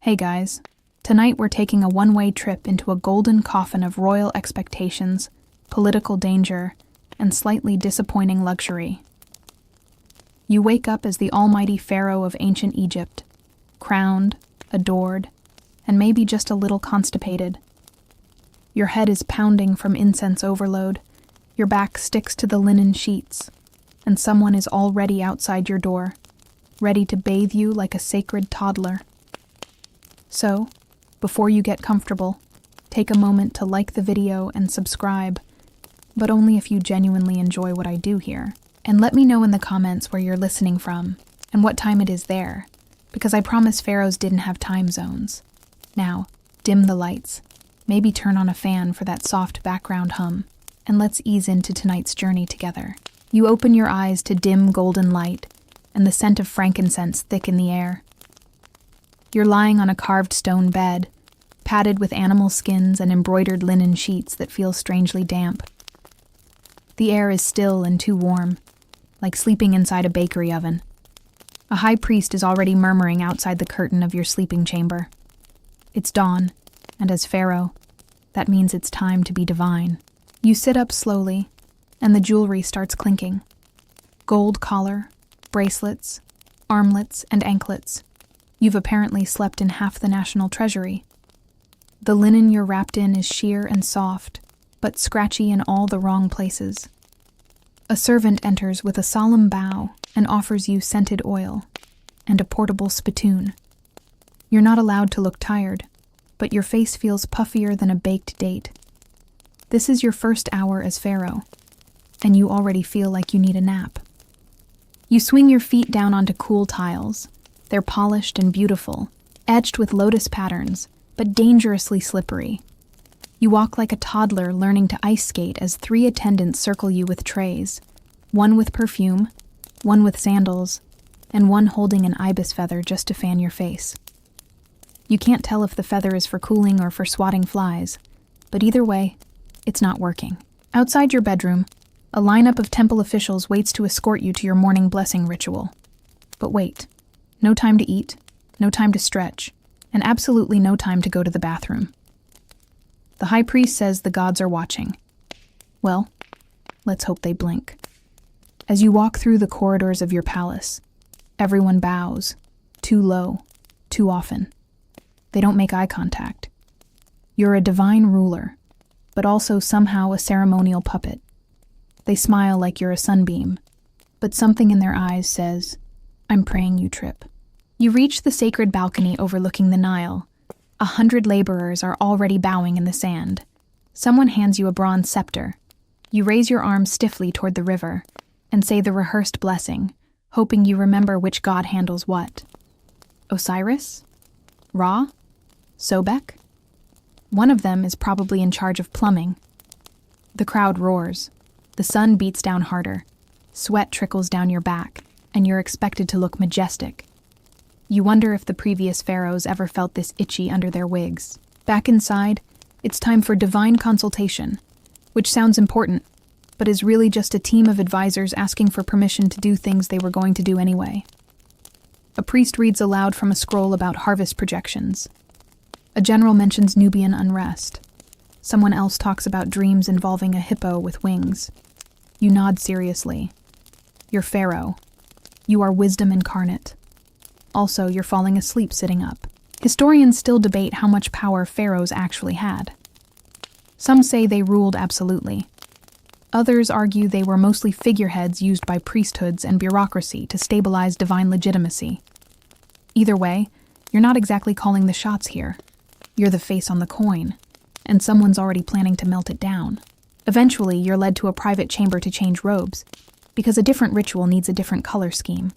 Hey guys, tonight we're taking a one-way trip into a golden coffin of royal expectations, political danger, and slightly disappointing luxury. You wake up as the almighty Pharaoh of ancient Egypt, crowned, adored, and maybe just a little constipated. Your head is pounding from incense overload, your back sticks to the linen sheets, and someone is already outside your door, ready to bathe you like a sacred toddler. So, before you get comfortable, take a moment to like the video and subscribe, but only if you genuinely enjoy what I do here. And let me know in the comments where you're listening from and what time it is there, because I promise pharaohs didn't have time zones. Now, dim the lights, maybe turn on a fan for that soft background hum, and let's ease into tonight's journey together. You open your eyes to dim golden light and the scent of frankincense thick in the air. You're lying on a carved stone bed, padded with animal skins and embroidered linen sheets that feel strangely damp. The air is still and too warm, like sleeping inside a bakery oven. A high priest is already murmuring outside the curtain of your sleeping chamber. It's dawn, and as pharaoh, that means it's time to be divine. You sit up slowly, and the jewelry starts clinking. Gold collar, bracelets, armlets, and anklets. You've apparently slept in half the national treasury. The linen you're wrapped in is sheer and soft, but scratchy in all the wrong places. A servant enters with a solemn bow and offers you scented oil and a portable spittoon. You're not allowed to look tired, but your face feels puffier than a baked date. This is your first hour as pharaoh, and you already feel like you need a nap. You swing your feet down onto cool tiles. They're polished and beautiful, etched with lotus patterns, but dangerously slippery. You walk like a toddler learning to ice skate as 3 attendants circle you with trays, one with perfume, one with sandals, and one holding an ibis feather just to fan your face. You can't tell if the feather is for cooling or for swatting flies, but either way, it's not working. Outside your bedroom, a lineup of temple officials waits to escort you to your morning blessing ritual. But wait. No time to eat, no time to stretch, and absolutely no time to go to the bathroom. The high priest says the gods are watching. Well, let's hope they blink. As you walk through the corridors of your palace, everyone bows, too low, too often. They don't make eye contact. You're a divine ruler, but also somehow a ceremonial puppet. They smile like you're a sunbeam, but something in their eyes says, I'm praying you trip. You reach the sacred balcony overlooking the Nile. 100 laborers are already bowing in the sand. Someone hands you a bronze scepter. You raise your arm stiffly toward the river and say the rehearsed blessing, hoping you remember which god handles what. Osiris? Ra? Sobek? One of them is probably in charge of plumbing. The crowd roars. The sun beats down harder. Sweat trickles down your back, and you're expected to look majestic. You wonder if the previous pharaohs ever felt this itchy under their wigs. Back inside, it's time for divine consultation, which sounds important, but is really just a team of advisors asking for permission to do things they were going to do anyway. A priest reads aloud from a scroll about harvest projections. A general mentions Nubian unrest. Someone else talks about dreams involving a hippo with wings. You nod seriously. You're pharaoh. You are wisdom incarnate. Also, you're falling asleep sitting up. Historians still debate how much power pharaohs actually had. Some say they ruled absolutely. Others argue they were mostly figureheads used by priesthoods and bureaucracy to stabilize divine legitimacy. Either way, you're not exactly calling the shots here. You're the face on the coin, and someone's already planning to melt it down. Eventually, you're led to a private chamber to change robes, because a different ritual needs a different color scheme.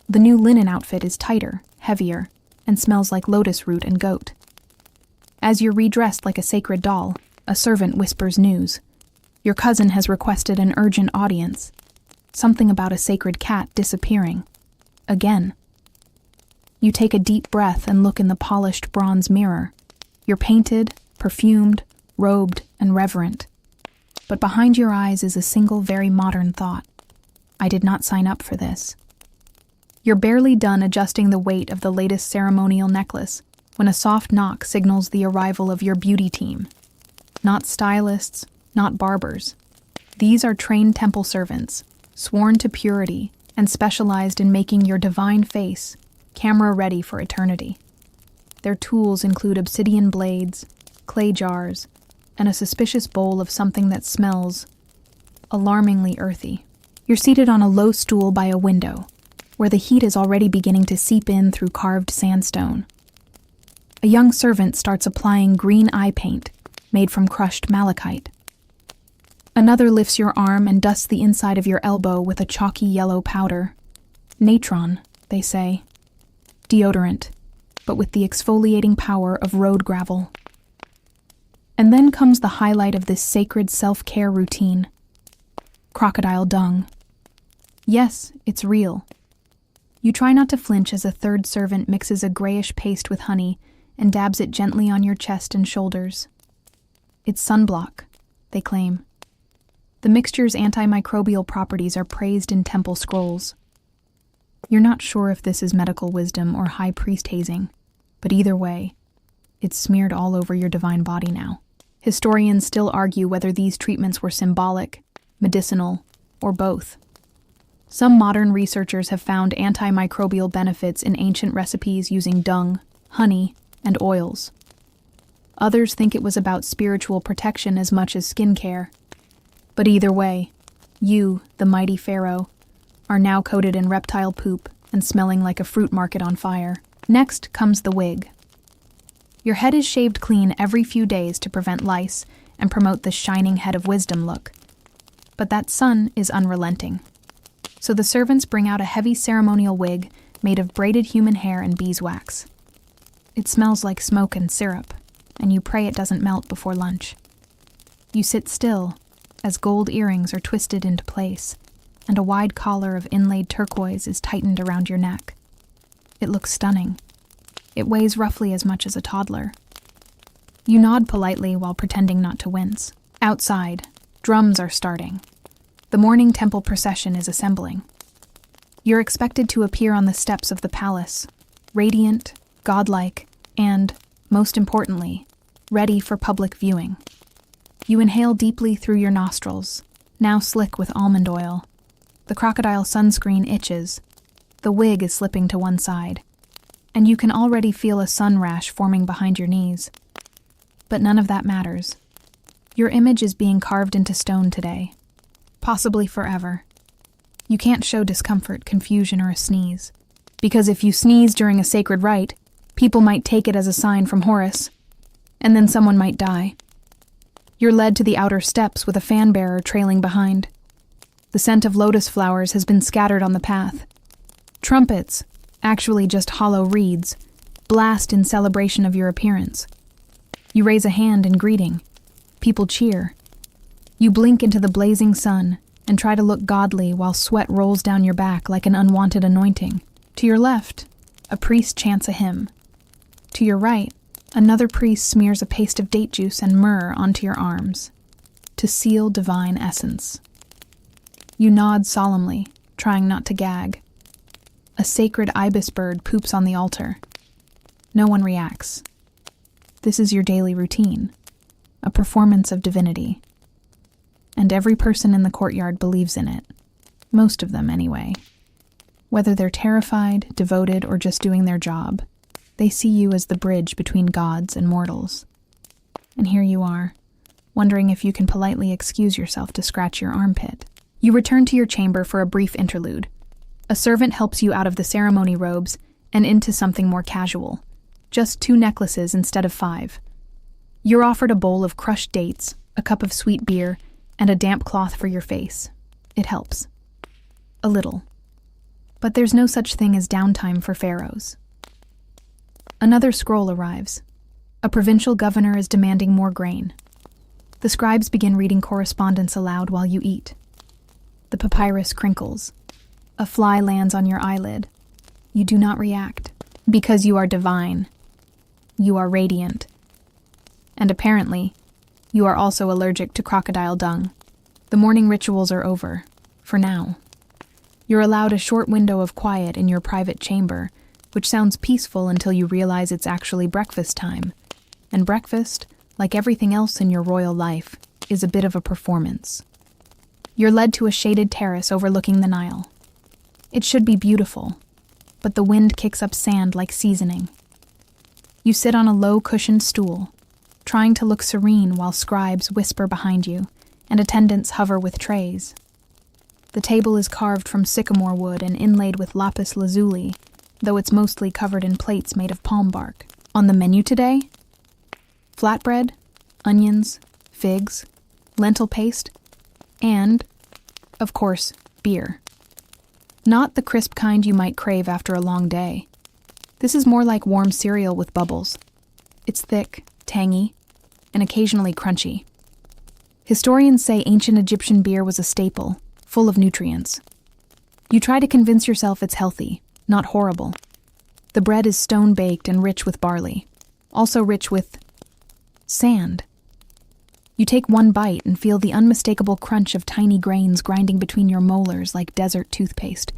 The new linen outfit is tighter, heavier, and smells like lotus root and goat. As you're redressed like a sacred doll, a servant whispers news. Your cousin has requested an urgent audience. Something about a sacred cat disappearing. Again. You take a deep breath and look in the polished bronze mirror. You're painted, perfumed, robed, and reverent. But behind your eyes is a single very modern thought. I did not sign up for this. You're barely done adjusting the weight of the latest ceremonial necklace when a soft knock signals the arrival of your beauty team. Not stylists, not barbers. These are trained temple servants, sworn to purity and specialized in making your divine face camera-ready for eternity. Their tools include obsidian blades, clay jars, and a suspicious bowl of something that smells alarmingly earthy. You're seated on a low stool by a window, where the heat is already beginning to seep in through carved sandstone. A young servant starts applying green eye paint made from crushed malachite. Another lifts your arm and dusts the inside of your elbow with a chalky yellow powder. Natron, they say. Deodorant, but with the exfoliating power of road gravel. And then comes the highlight of this sacred self-care routine. Crocodile dung. Yes, it's real. You try not to flinch as a third servant mixes a grayish paste with honey and dabs it gently on your chest and shoulders. It's sunblock, they claim. The mixture's antimicrobial properties are praised in temple scrolls. You're not sure if this is medical wisdom or high priest hazing, but either way, it's smeared all over your divine body now. Historians still argue whether these treatments were symbolic, medicinal, or both. Some modern researchers have found antimicrobial benefits in ancient recipes using dung, honey, and oils. Others think it was about spiritual protection as much as skincare. But either way, you, the mighty Pharaoh, are now coated in reptile poop and smelling like a fruit market on fire. Next comes the wig. Your head is shaved clean every few days to prevent lice and promote the shining head of wisdom look. But that sun is unrelenting. So the servants bring out a heavy ceremonial wig made of braided human hair and beeswax. It smells like smoke and syrup, and you pray it doesn't melt before lunch. You sit still, as gold earrings are twisted into place, and a wide collar of inlaid turquoise is tightened around your neck. It looks stunning. It weighs roughly as much as a toddler. You nod politely while pretending not to wince. Outside, drums are starting. The morning temple procession is assembling. You're expected to appear on the steps of the palace, radiant, godlike, and, most importantly, ready for public viewing. You inhale deeply through your nostrils, now slick with almond oil. The crocodile sunscreen itches. The wig is slipping to one side, and you can already feel a sun rash forming behind your knees. But none of that matters. Your image is being carved into stone today, possibly forever. You can't show discomfort, confusion, or a sneeze, because if you sneeze during a sacred rite, people might take it as a sign from Horus, and then someone might die. You're led to the outer steps with a fan-bearer trailing behind. The scent of lotus flowers has been scattered on the path. Trumpets, actually just hollow reeds, blast in celebration of your appearance. You raise a hand in greeting. People cheer. You blink into the blazing sun and try to look godly while sweat rolls down your back like an unwanted anointing. To your left, a priest chants a hymn. To your right, another priest smears a paste of date juice and myrrh onto your arms to seal divine essence. You nod solemnly, trying not to gag. A sacred ibis bird poops on the altar. No one reacts. This is your daily routine, a performance of divinity. And every person in the courtyard believes in it. Most of them, anyway. Whether they're terrified, devoted, or just doing their job, they see you as the bridge between gods and mortals. And here you are, wondering if you can politely excuse yourself to scratch your armpit. You return to your chamber for a brief interlude. A servant helps you out of the ceremony robes and into something more casual. Just 2 necklaces instead of 5. You're offered a bowl of crushed dates, a cup of sweet beer, and a damp cloth for your face. It helps. A little. But there's no such thing as downtime for pharaohs. Another scroll arrives. A provincial governor is demanding more grain. The scribes begin reading correspondence aloud while you eat. The papyrus crinkles. A fly lands on your eyelid. You do not react, because you are divine. You are radiant. And apparently, you are also allergic to crocodile dung. The morning rituals are over, for now. You're allowed a short window of quiet in your private chamber, which sounds peaceful until you realize it's actually breakfast time. And breakfast, like everything else in your royal life, is a bit of a performance. You're led to a shaded terrace overlooking the Nile. It should be beautiful, but the wind kicks up sand like seasoning. You sit on a low-cushioned stool, trying to look serene while scribes whisper behind you and attendants hover with trays. The table is carved from sycamore wood and inlaid with lapis lazuli, though it's mostly covered in plates made of palm bark. On the menu today? Flatbread, onions, figs, lentil paste, and, of course, beer. Not the crisp kind you might crave after a long day. This is more like warm cereal with bubbles. It's thick, tangy, and occasionally crunchy. Historians say ancient Egyptian beer was a staple, full of nutrients. You try to convince yourself it's healthy, not horrible. The bread is stone-baked and rich with barley, also rich with sand. You take one bite and feel the unmistakable crunch of tiny grains grinding between your molars like desert toothpaste.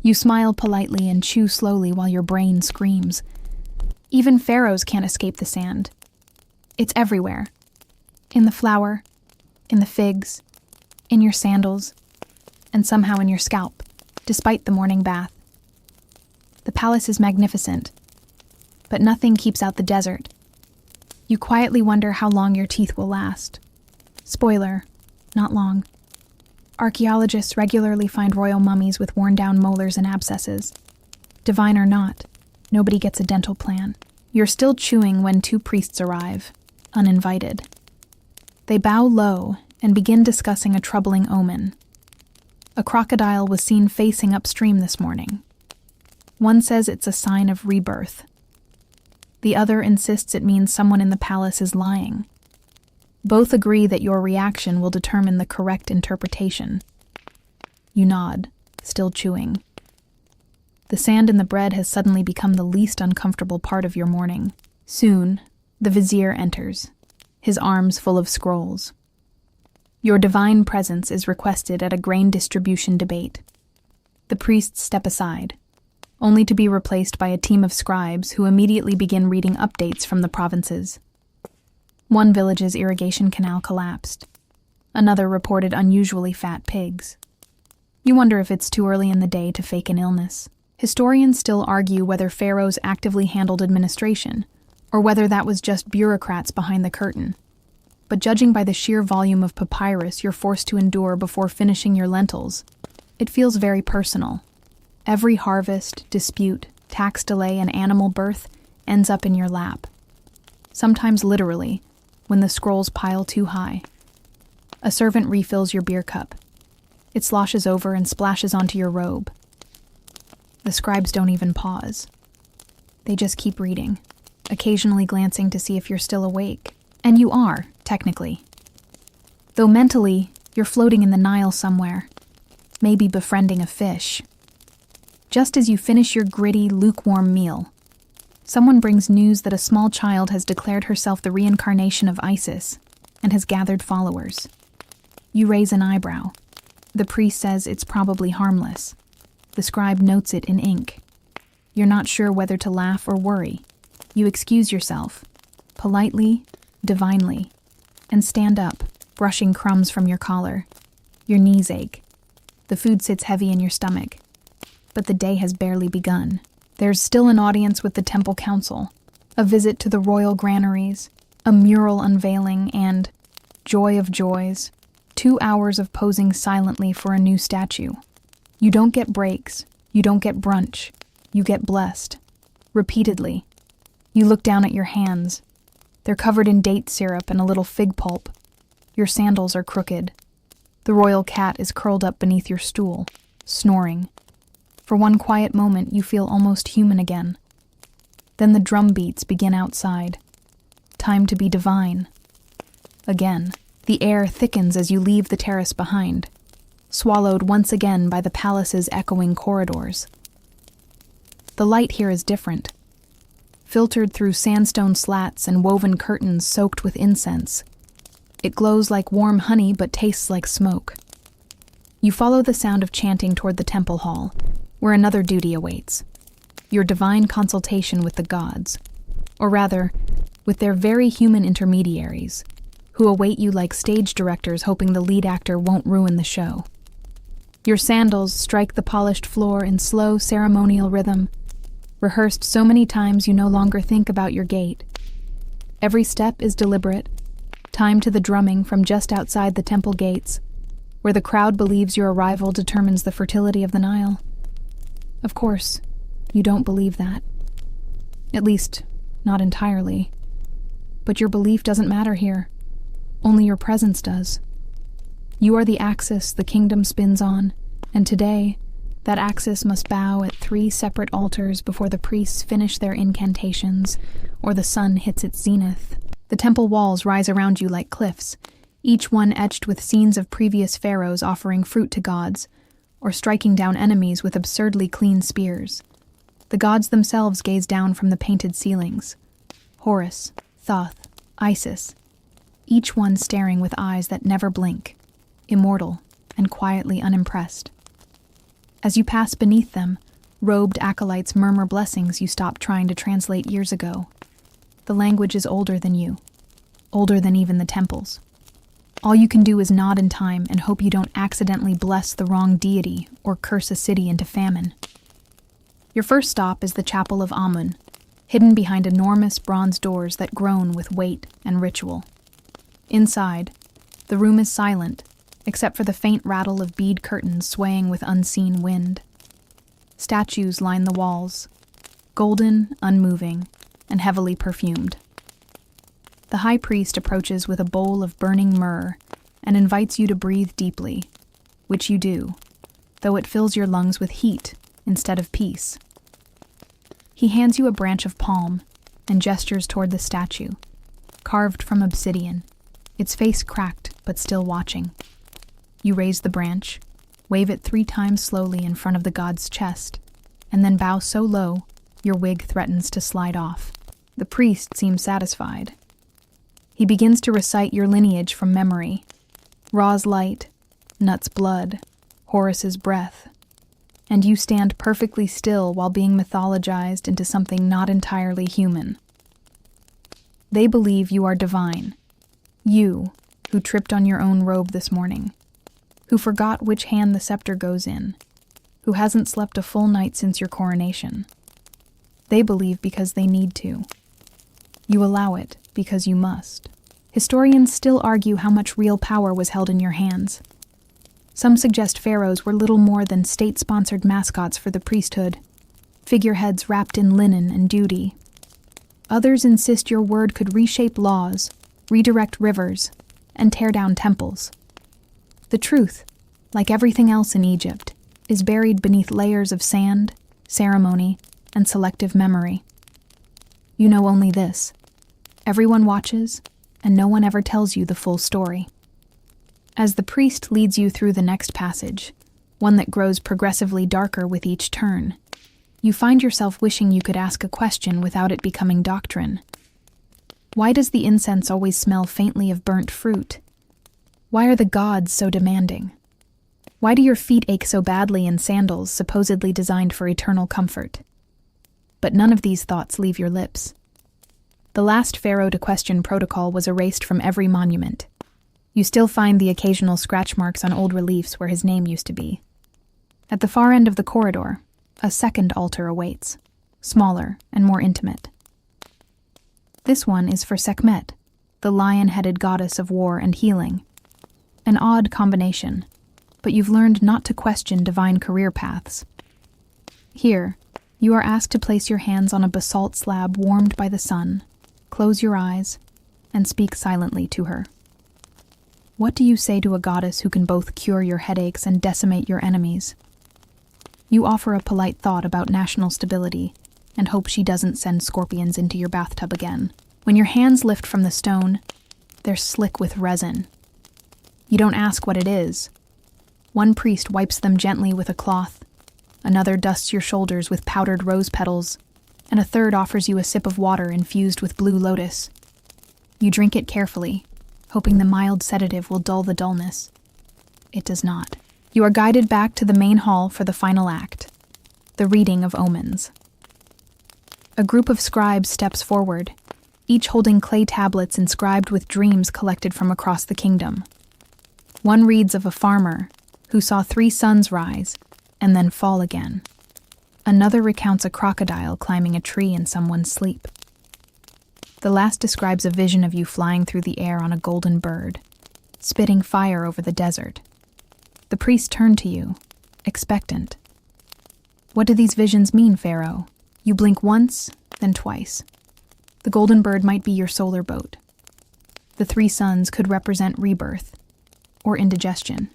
You smile politely and chew slowly while your brain screams. Even pharaohs can't escape the sand. It's everywhere. In the flour, in the figs, in your sandals, and somehow in your scalp, despite the morning bath. The palace is magnificent, but nothing keeps out the desert. You quietly wonder how long your teeth will last. Spoiler, not long. Archaeologists regularly find royal mummies with worn-down molars and abscesses. Divine or not, nobody gets a dental plan. You're still chewing when two priests arrive, uninvited. They bow low and begin discussing a troubling omen. A crocodile was seen facing upstream this morning. One says it's a sign of rebirth. The other insists it means someone in the palace is lying. Both agree that your reaction will determine the correct interpretation. You nod, still chewing. The sand in the bread has suddenly become the least uncomfortable part of your morning. Soon, the vizier enters, his arms full of scrolls. Your divine presence is requested at a grain distribution debate. The priests step aside, only to be replaced by a team of scribes who immediately begin reading updates from the provinces. One village's irrigation canal collapsed. Another reported unusually fat pigs. You wonder if it's too early in the day to fake an illness. Historians still argue whether pharaohs actively handled administration, or whether that was just bureaucrats behind the curtain. But judging by the sheer volume of papyrus you're forced to endure before finishing your lentils, it feels very personal. Every harvest, dispute, tax delay, and animal birth ends up in your lap. Sometimes literally, when the scrolls pile too high. A servant refills your beer cup. It sloshes over and splashes onto your robe. The scribes don't even pause. They just keep reading, occasionally glancing to see if you're still awake. And you are, technically. Though mentally, you're floating in the Nile somewhere, maybe befriending a fish. Just as you finish your gritty, lukewarm meal, someone brings news that a small child has declared herself the reincarnation of Isis and has gathered followers. You raise an eyebrow. The priest says it's probably harmless. The scribe notes it in ink. You're not sure whether to laugh or worry. You excuse yourself, politely, divinely, and stand up, brushing crumbs from your collar. Your knees ache. The food sits heavy in your stomach. But the day has barely begun. There's still an audience with the temple council, a visit to the royal granaries, a mural unveiling, and, joy of joys, 2 hours of posing silently for a new statue. You don't get breaks, you don't get brunch, you get blessed. Repeatedly. You look down at your hands. They're covered in date syrup and a little fig pulp. Your sandals are crooked. The royal cat is curled up beneath your stool, snoring. For one quiet moment, you feel almost human again. Then the drum beats begin outside. Time to be divine. Again, the air thickens as you leave the terrace behind, swallowed once again by the palace's echoing corridors. The light here is different. Filtered through sandstone slats and woven curtains soaked with incense. It glows like warm honey but tastes like smoke. You follow the sound of chanting toward the temple hall, where another duty awaits. your divine consultation with the gods, or rather, with their very human intermediaries, who await you like stage directors hoping the lead actor won't ruin the show. Your sandals strike the polished floor in slow ceremonial rhythm, rehearsed so many times you no longer think about your gait. Every step is deliberate, timed to the drumming from just outside the temple gates, where the crowd believes your arrival determines the fertility of the Nile. Of course, you don't believe that. At least, not entirely. But your belief doesn't matter here. Only your presence does. You are the axis the kingdom spins on, and today, that axis must bow at 3 separate altars before the priests finish their incantations, or the sun hits its zenith. The temple walls rise around you like cliffs, each one etched with scenes of previous pharaohs offering fruit to gods, or striking down enemies with absurdly clean spears. The gods themselves gaze down from the painted ceilings. Horus, Thoth, Isis, each one staring with eyes that never blink, immortal and quietly unimpressed. As you pass beneath them, robed acolytes murmur blessings you stopped trying to translate years ago. The language is older than you, older than even the temples. All you can do is nod in time and hope you don't accidentally bless the wrong deity or curse a city into famine. Your first stop is the Chapel of Amun, hidden behind enormous bronze doors that groan with weight and ritual. Inside, the room is silent, except for the faint rattle of bead curtains swaying with unseen wind. Statues line the walls, golden, unmoving, and heavily perfumed. The high priest approaches with a bowl of burning myrrh and invites you to breathe deeply, which you do, though it fills your lungs with heat instead of peace. He hands you a branch of palm and gestures toward the statue, carved from obsidian, its face cracked but still watching. You raise the branch, wave it 3 times slowly in front of the god's chest, and then bow so low your wig threatens to slide off. The priest seems satisfied. He begins to recite your lineage from memory. Ra's light, Nut's blood, Horus's breath. And you stand perfectly still while being mythologized into something not entirely human. They believe you are divine. You, who tripped on your own robe this morning. Who forgot which hand the scepter goes in. Who hasn't slept a full night since your coronation. They believe because they need to. You allow it because you must. Historians still argue how much real power was held in your hands. Some suggest pharaohs were little more than state-sponsored mascots for the priesthood, figureheads wrapped in linen and duty. Others insist your word could reshape laws, redirect rivers, and tear down temples. The truth, like everything else in Egypt, is buried beneath layers of sand, ceremony, and selective memory. You know only this. Everyone watches, and no one ever tells you the full story. As the priest leads you through the next passage, one that grows progressively darker with each turn, you find yourself wishing you could ask a question without it becoming doctrine. Why does the incense always smell faintly of burnt fruit? Why are the gods so demanding? Why do your feet ache so badly in sandals supposedly designed for eternal comfort? But none of these thoughts leave your lips. The last pharaoh to question protocol was erased from every monument. You still find the occasional scratch marks on old reliefs where his name used to be. At the far end of the corridor, a second altar awaits, smaller and more intimate. This one is for Sekhmet, the lion-headed goddess of war and healing. An odd combination, but you've learned not to question divine career paths. Here, you are asked to place your hands on a basalt slab warmed by the sun, close your eyes, and speak silently to her. What do you say to a goddess who can both cure your headaches and decimate your enemies? You offer a polite thought about national stability and hope she doesn't send scorpions into your bathtub again. When your hands lift from the stone, they're slick with resin. You don't ask what it is. One priest wipes them gently with a cloth, another dusts your shoulders with powdered rose petals, and a third offers you a sip of water infused with blue lotus. You drink it carefully, hoping the mild sedative will dull the dullness. It does not. You are guided back to the main hall for the final act, the reading of omens. A group of scribes steps forward, each holding clay tablets inscribed with dreams collected from across the kingdom. One reads of a farmer who saw 3 suns rise and then fall again. Another recounts a crocodile climbing a tree in someone's sleep. The last describes a vision of you flying through the air on a golden bird, spitting fire over the desert. The priest turned to you, expectant. What do these visions mean, Pharaoh? You blink once, then twice. The golden bird might be your solar boat. The 3 suns could represent rebirth or indigestion.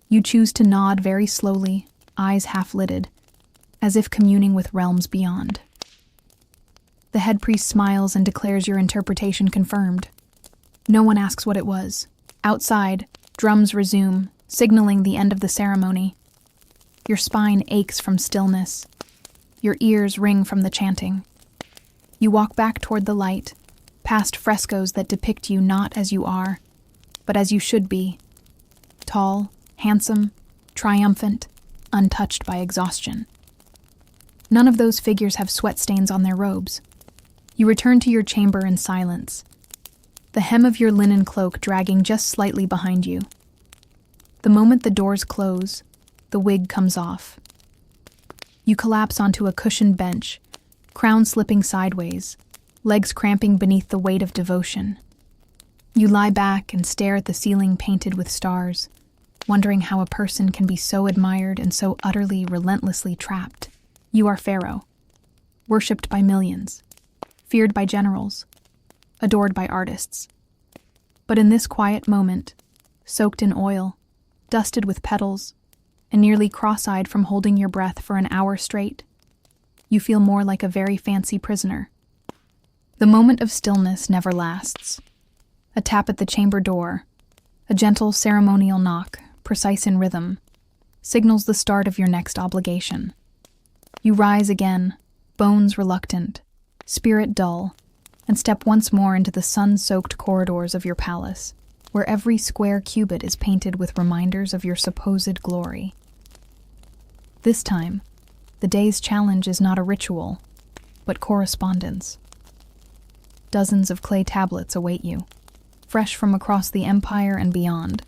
You choose to nod very slowly, eyes half-lidded, as if communing with realms beyond. The head priest smiles and declares your interpretation confirmed. No one asks what it was. Outside, drums resume, signaling the end of the ceremony. Your spine aches from stillness. Your ears ring from the chanting. You walk back toward the light, past frescoes that depict you not as you are, but as you should be. Tall, handsome, triumphant, untouched by exhaustion. None of those figures have sweat stains on their robes. You return to your chamber in silence, the hem of your linen cloak dragging just slightly behind you. The moment the doors close, the wig comes off. You collapse onto a cushioned bench, crown slipping sideways, legs cramping beneath the weight of devotion. You lie back and stare at the ceiling painted with stars, wondering how a person can be so admired and so utterly, relentlessly trapped. You are Pharaoh, worshipped by millions, feared by generals, adored by artists. But in this quiet moment, soaked in oil, dusted with petals, and nearly cross-eyed from holding your breath for an hour straight, you feel more like a very fancy prisoner. The moment of stillness never lasts. A tap at the chamber door, a gentle ceremonial knock, precise in rhythm, signals the start of your next obligation. You rise again, bones reluctant, spirit dull, and step once more into the sun-soaked corridors of your palace, where every square cubit is painted with reminders of your supposed glory. This time, the day's challenge is not a ritual, but correspondence. Dozens of clay tablets await you, fresh from across the empire and beyond,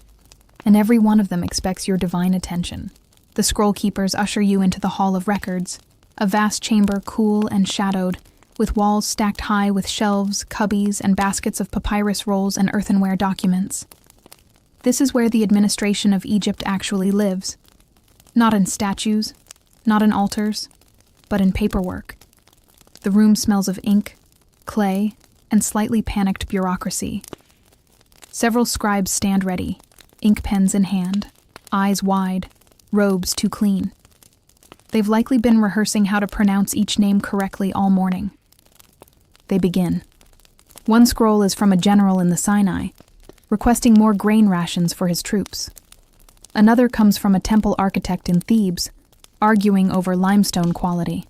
and every one of them expects your divine attention. The scroll keepers usher you into the Hall of Records, a vast chamber cool and shadowed, with walls stacked high with shelves, cubbies, and baskets of papyrus rolls and earthenware documents. This is where the administration of Egypt actually lives. Not in statues, not in altars, but in paperwork. The room smells of ink, clay, and slightly panicked bureaucracy. Several scribes stand ready, ink pens in hand, eyes wide, robes too clean. They've likely been rehearsing how to pronounce each name correctly all morning. They begin. One scroll is from a general in the Sinai, requesting more grain rations for his troops. Another comes from a temple architect in Thebes, arguing over limestone quality.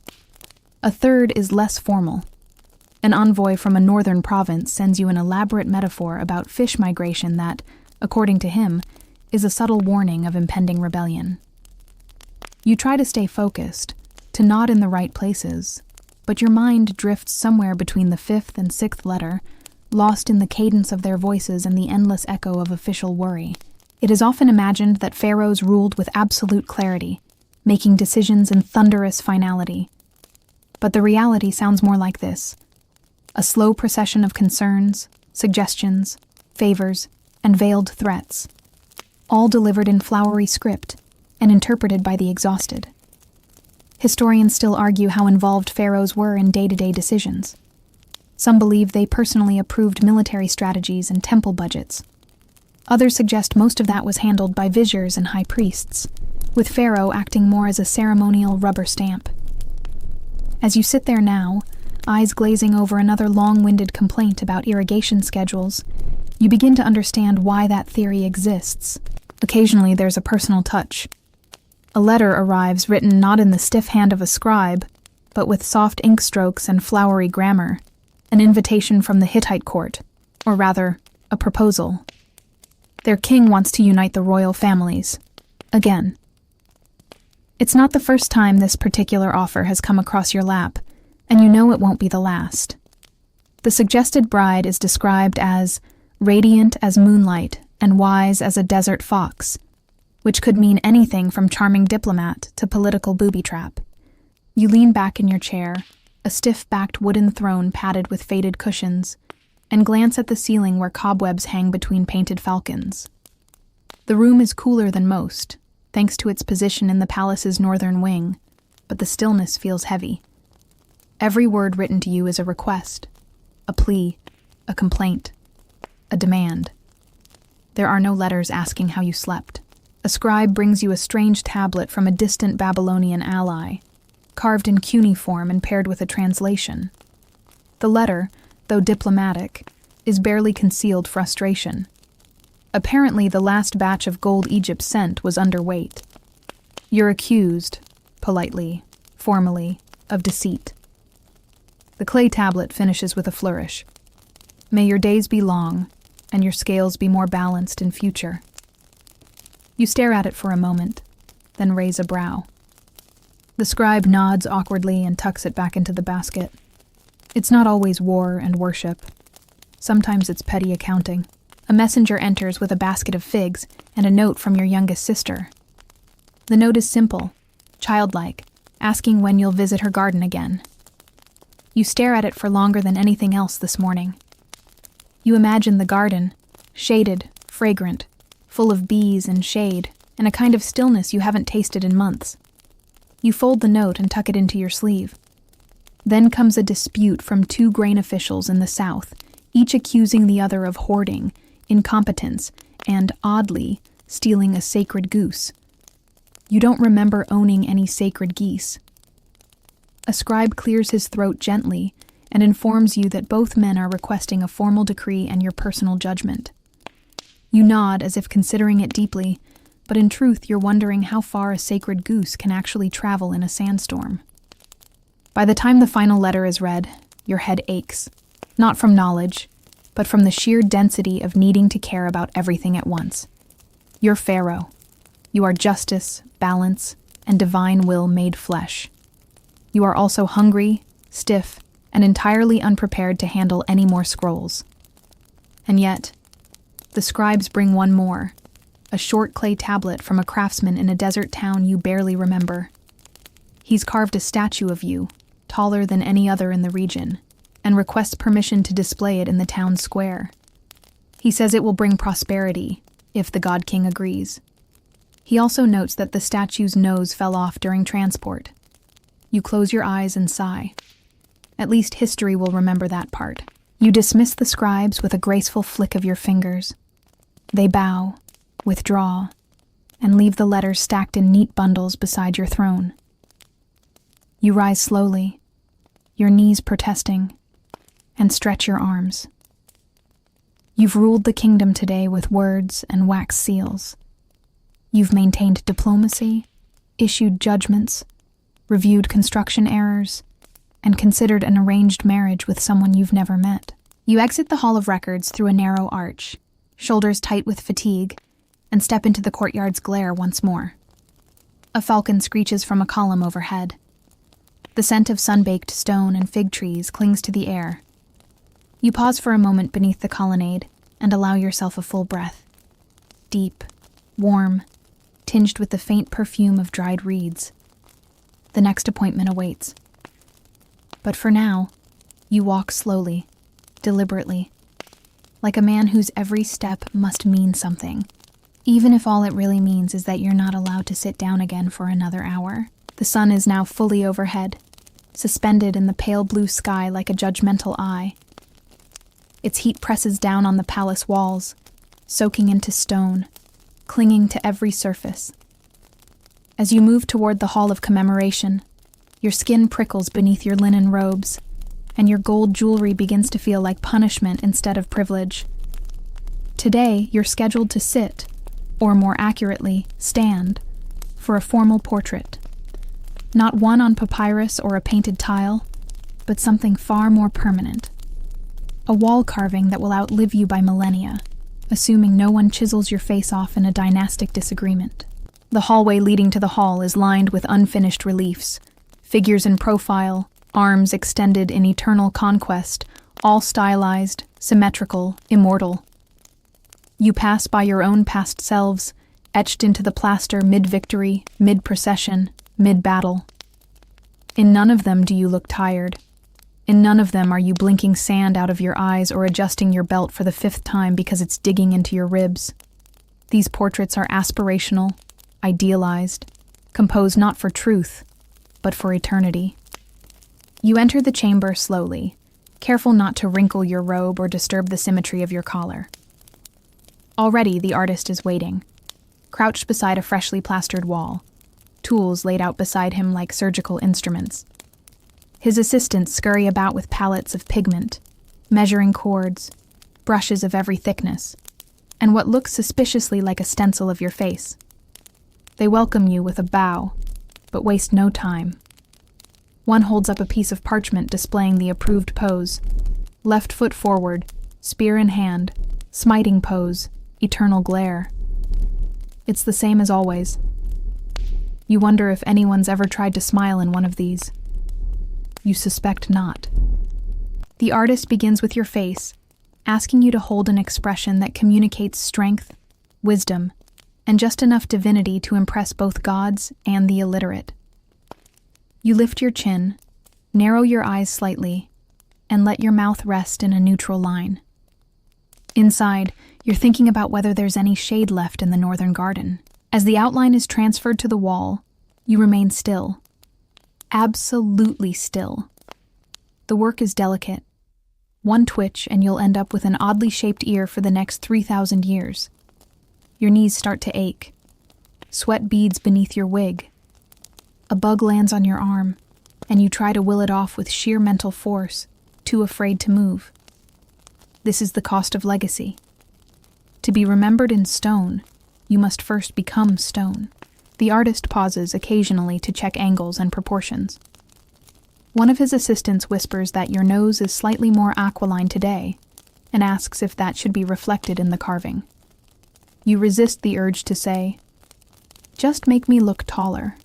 A third is less formal. An envoy from a northern province sends you an elaborate metaphor about fish migration that, according to him, is a subtle warning of impending rebellion. You try to stay focused, to nod in the right places, but your mind drifts somewhere between the 5th and 6th letter, lost in the cadence of their voices and the endless echo of official worry. It is often imagined that pharaohs ruled with absolute clarity, making decisions in thunderous finality. But the reality sounds more like this: a slow procession of concerns, suggestions, favors, and veiled threats, all delivered in flowery script and interpreted by the exhausted. Historians still argue how involved pharaohs were in day-to-day decisions. Some believe they personally approved military strategies and temple budgets. Others suggest most of that was handled by viziers and high priests, with Pharaoh acting more as a ceremonial rubber stamp. As you sit there now, eyes glazing over another long-winded complaint about irrigation schedules, you begin to understand why that theory exists. Occasionally there's a personal touch. A letter arrives written not in the stiff hand of a scribe, but with soft ink strokes and flowery grammar, an invitation from the Hittite court, or rather, a proposal. Their king wants to unite the royal families. Again. It's not the first time this particular offer has come across your lap, And you know it won't be the last. The suggested bride is described as radiant as moonlight and wise as a desert fox, which could mean anything from charming diplomat to political booby trap. You lean back in your chair, a stiff-backed wooden throne padded with faded cushions, and glance at the ceiling where cobwebs hang between painted falcons. The room is cooler than most, thanks to its position in the palace's northern wing, but the stillness feels heavy. Every word written to you is a request, a plea, a complaint, a demand. There are no letters asking how you slept. A scribe brings you a strange tablet from a distant Babylonian ally, carved in cuneiform and paired with a translation. The letter, though diplomatic, is barely concealed frustration. Apparently, the last batch of gold Egypt sent was underweight. You're accused, politely, formally, of deceit. The clay tablet finishes with a flourish. May your days be long, and your scales be more balanced in future. You stare at it for a moment, then raise a brow. The scribe nods awkwardly and tucks it back into the basket. It's not always war and worship. Sometimes it's petty accounting. A messenger enters with a basket of figs and a note from your youngest sister. The note is simple, childlike, asking when you'll visit her garden again. You stare at it for longer than anything else this morning. You imagine the garden, shaded, fragrant, full of bees and shade, and a kind of stillness you haven't tasted in months. You fold the note and tuck it into your sleeve. Then comes a dispute from two grain officials in the south, each accusing the other of hoarding, incompetence, and, oddly, stealing a sacred goose. You don't remember owning any sacred geese. A scribe clears his throat gently and informs you that both men are requesting a formal decree and your personal judgment. You nod as if considering it deeply, but in truth you're wondering how far a sacred goose can actually travel in a sandstorm. By the time the final letter is read, your head aches, not from knowledge, but from the sheer density of needing to care about everything at once. You're Pharaoh. You are justice, balance, and divine will made flesh. You are also hungry, stiff, and entirely unprepared to handle any more scrolls. And yet, the scribes bring one more, a short clay tablet from a craftsman in a desert town you barely remember. He's carved a statue of you, taller than any other in the region, and requests permission to display it in the town square. He says it will bring prosperity, if the God King agrees. He also notes that the statue's nose fell off during transport. You close your eyes and sigh. At least history will remember that part. You dismiss the scribes with a graceful flick of your fingers. They bow, withdraw, and leave the letters stacked in neat bundles beside your throne. You rise slowly, your knees protesting, and stretch your arms. You've ruled the kingdom today with words and wax seals. You've maintained diplomacy, issued judgments, reviewed construction errors, and considered an arranged marriage with someone you've never met. You exit the Hall of Records through a narrow arch, shoulders tight with fatigue, and step into the courtyard's glare once more. A falcon screeches from a column overhead. The scent of sun-baked stone and fig trees clings to the air. You pause for a moment beneath the colonnade and allow yourself a full breath. Deep, warm, tinged with the faint perfume of dried reeds. The next appointment awaits. But for now, you walk slowly, deliberately, like a man whose every step must mean something, even if all it really means is that you're not allowed to sit down again for another hour. The sun is now fully overhead, suspended in the pale blue sky like a judgmental eye. Its heat presses down on the palace walls, soaking into stone, clinging to every surface. As you move toward the Hall of Commemoration, your skin prickles beneath your linen robes, and your gold jewelry begins to feel like punishment instead of privilege. Today, you're scheduled to sit, or more accurately, stand, for a formal portrait. Not one on papyrus or a painted tile, but something far more permanent. A wall carving that will outlive you by millennia, assuming no one chisels your face off in a dynastic disagreement. The hallway leading to the hall is lined with unfinished reliefs, figures in profile, arms extended in eternal conquest, all stylized, symmetrical, immortal. You pass by your own past selves, etched into the plaster mid-victory, mid-procession, mid-battle. In none of them do you look tired. In none of them are you blinking sand out of your eyes or adjusting your belt for the 5th time because it's digging into your ribs. These portraits are aspirational, idealized, composed not for truth, but for eternity. You enter the chamber slowly, careful not to wrinkle your robe or disturb the symmetry of your collar. Already the artist is waiting, crouched beside a freshly plastered wall, tools laid out beside him like surgical instruments. His assistants scurry about with palettes of pigment, measuring cords, brushes of every thickness, and what looks suspiciously like a stencil of your face. They welcome you with a bow, but waste no time. One holds up a piece of parchment displaying the approved pose. Left foot forward, spear in hand, smiting pose, eternal glare. It's the same as always. You wonder if anyone's ever tried to smile in one of these. You suspect not. The artist begins with your face, asking you to hold an expression that communicates strength, wisdom, and just enough divinity to impress both gods and the illiterate. You lift your chin, narrow your eyes slightly, and let your mouth rest in a neutral line. Inside, you're thinking about whether there's any shade left in the northern garden. As the outline is transferred to the wall, you remain still. Absolutely still. The work is delicate. One twitch and you'll end up with an oddly shaped ear for the next 3,000 years. Your knees start to ache. Sweat beads beneath your wig. A bug lands on your arm, and you try to will it off with sheer mental force, too afraid to move. This is the cost of legacy. To be remembered in stone, you must first become stone. The artist pauses occasionally to check angles and proportions. One of his assistants whispers that your nose is slightly more aquiline today, and asks if that should be reflected in the carving. You resist the urge to say, "Just make me look taller,"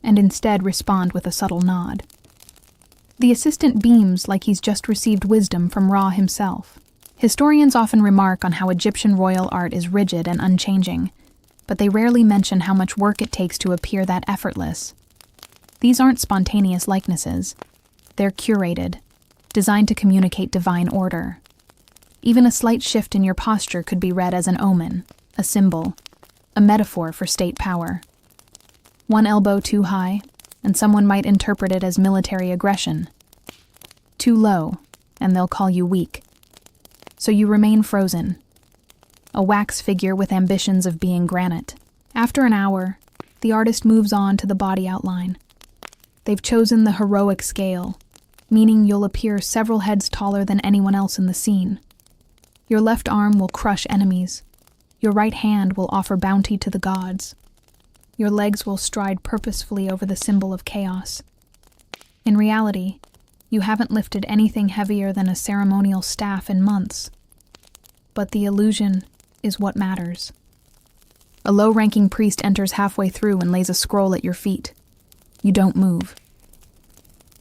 and instead respond with a subtle nod. The assistant beams like he's just received wisdom from Ra himself. Historians often remark on how Egyptian royal art is rigid and unchanging, but they rarely mention how much work it takes to appear that effortless. These aren't spontaneous likenesses. They're curated, designed to communicate divine order. Even a slight shift in your posture could be read as an omen, a symbol, a metaphor for state power. One elbow too high, and someone might interpret it as military aggression. Too low, and they'll call you weak. So you remain frozen, a wax figure with ambitions of being granite. After an hour, the artist moves on to the body outline. They've chosen the heroic scale, meaning you'll appear several heads taller than anyone else in the scene. Your left arm will crush enemies. Your right hand will offer bounty to the gods. Your legs will stride purposefully over the symbol of chaos. In reality, you haven't lifted anything heavier than a ceremonial staff in months. But the illusion is what matters. A low-ranking priest enters halfway through and lays a scroll at your feet. You don't move.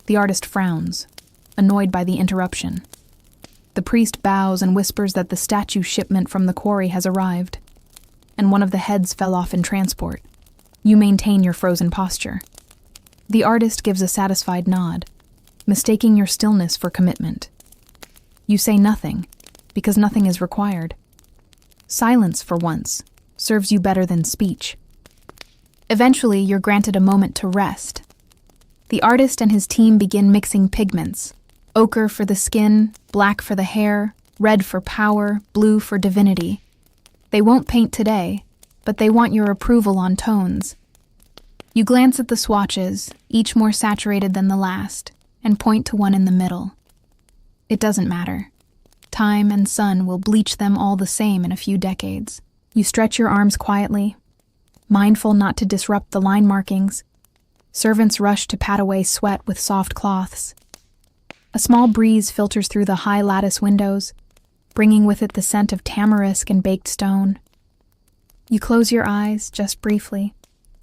The artist frowns, annoyed by the interruption. The priest bows and whispers that the statue shipment from the quarry has arrived, and one of the heads fell off in transport. You maintain your frozen posture. The artist gives a satisfied nod, mistaking your stillness for commitment. You say nothing, because nothing is required. Silence, for once, serves you better than speech. Eventually, you're granted a moment to rest. The artist and his team begin mixing pigments: ochre for the skin, black for the hair, red for power, blue for divinity. They won't paint today, but they want your approval on tones. You glance at the swatches, each more saturated than the last, and point to one in the middle. It doesn't matter. Time and sun will bleach them all the same in a few decades. You stretch your arms quietly, mindful not to disrupt the line markings. Servants rush to pat away sweat with soft cloths. A small breeze filters through the high lattice windows, bringing with it the scent of tamarisk and baked stone. You close your eyes, just briefly,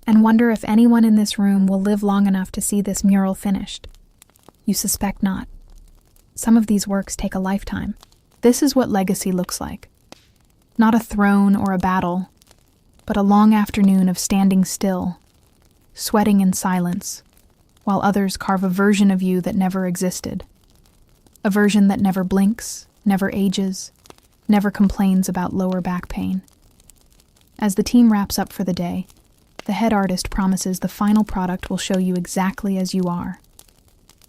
and wonder if anyone in this room will live long enough to see this mural finished. You suspect not. Some of these works take a lifetime. This is what legacy looks like. Not a throne or a battle, but a long afternoon of standing still, sweating in silence, while others carve a version of you that never existed. A version that never blinks, never ages, never complains about lower back pain. As the team wraps up for the day, the head artist promises the final product will show you exactly as you are.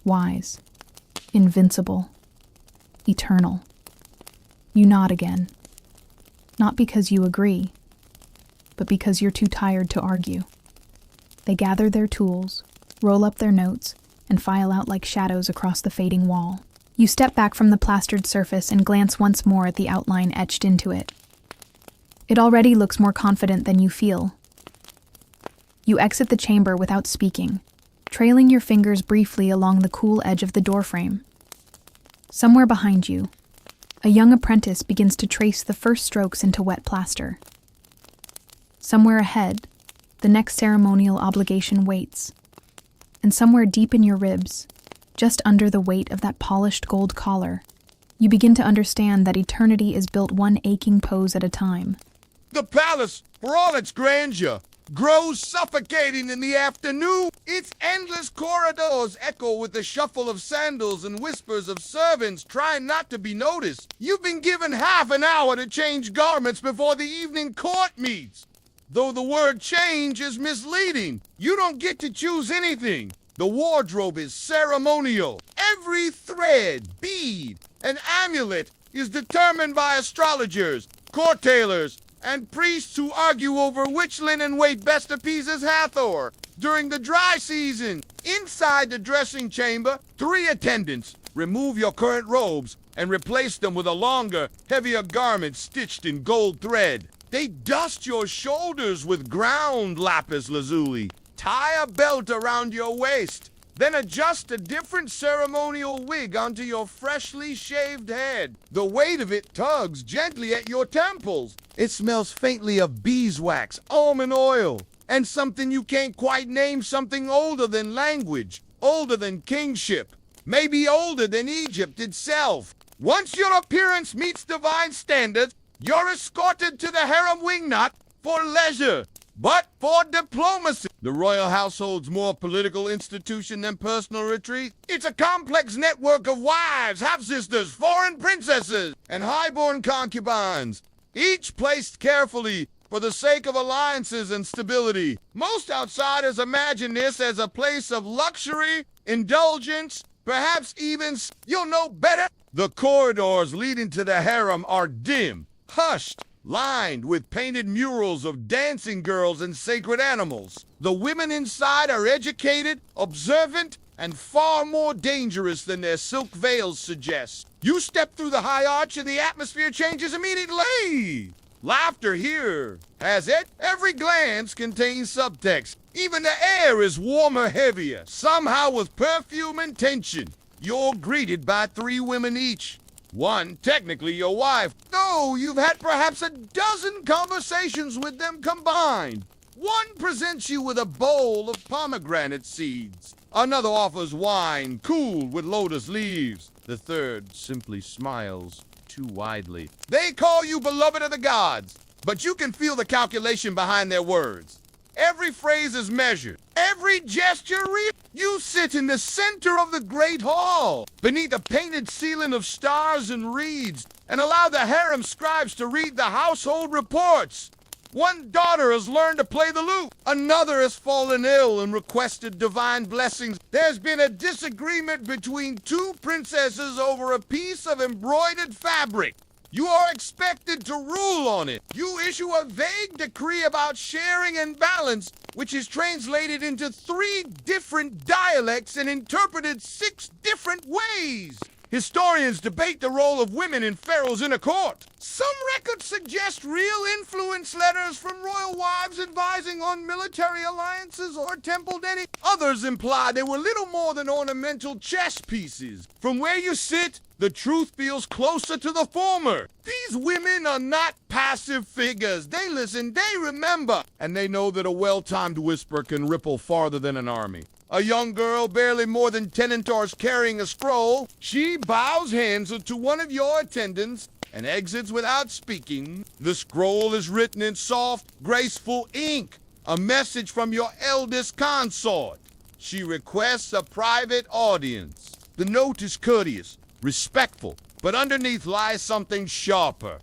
Wise, invincible, eternal. You nod again. Not because you agree, but because you're too tired to argue. They gather their tools, roll up their notes, and file out like shadows across the fading wall. You step back from the plastered surface and glance once more at the outline etched into it. It already looks more confident than you feel. You exit the chamber without speaking, trailing your fingers briefly along the cool edge of the doorframe. Somewhere behind you, a young apprentice begins to trace the first strokes into wet plaster. Somewhere ahead, the next ceremonial obligation waits. And somewhere deep in your ribs, just under the weight of that polished gold collar, you begin to understand that eternity is built one aching pose at a time. The palace, for all its grandeur, grows suffocating in the afternoon. Its endless corridors echo with the shuffle of sandals and whispers of servants trying not to be noticed. You've been given half an hour to change garments before the evening court meets. Though the word change is misleading, you don't get to choose anything. The wardrobe is ceremonial. Every thread, bead, and amulet is determined by astrologers, court tailors, and priests who argue over which linen weight best appeases Hathor. During the dry season, inside the dressing chamber, 3 attendants remove your current robes and replace them with a longer, heavier garment stitched in gold thread. They dust your shoulders with ground lapis lazuli, tie a belt around your waist, then adjust a different ceremonial wig onto your freshly shaved head. The weight of it tugs gently at your temples. It smells faintly of beeswax, almond oil, and something you can't quite name, something older than language, older than kingship, maybe older than Egypt itself. Once your appearance meets divine standards, you're escorted to the harem wingnut for leisure, but for diplomacy. The royal household's more political institution than personal retreat. It's a complex network of wives, half-sisters, foreign princesses, and highborn concubines, each placed carefully for the sake of alliances and stability. Most outsiders imagine this as a place of luxury, indulgence, perhaps even you'll know better. The corridors leading to the harem are dim, hushed, lined with painted murals of dancing girls and sacred animals. The women inside are educated, observant, and far more dangerous than their silk veils suggest. You step through the high arch and the atmosphere changes immediately. Laughter here has it. Every glance contains subtext. Even the air is warmer, heavier, somehow with perfume and tension. You're greeted by 3 women each. One, technically your wife. No, you've had perhaps a dozen conversations with them combined. One presents you with a bowl of pomegranate seeds. Another offers wine, cooled with lotus leaves. The third simply smiles too widely. They call you beloved of the gods, but you can feel the calculation behind their words. Every phrase is measured, every gesture real. You sit in the center of the great hall, beneath a painted ceiling of stars and reeds, and allow the harem scribes to read the household reports. One daughter has learned to play the lute. Another has fallen ill and requested divine blessings. There's been a disagreement between 2 princesses over a piece of embroidered fabric. You are expected to rule on it. You issue a vague decree about sharing and balance, which is translated into 3 different dialects and interpreted 6 different ways. Historians debate the role of women in Pharaoh's inner court. Some records suggest real influence letters from royal wives advising on military alliances or temple dedications. Others imply they were little more than ornamental chess pieces. From where you sit, the truth feels closer to the former. These women are not passive figures. They listen, they remember, and they know that a well-timed whisper can ripple farther than an army. A young girl, barely more than 10 inches, carrying a scroll, she bows hands to one of your attendants and exits without speaking. The scroll is written in soft, graceful ink, a message from your eldest consort. She requests a private audience. The note is courteous, respectful, but underneath lies something sharper.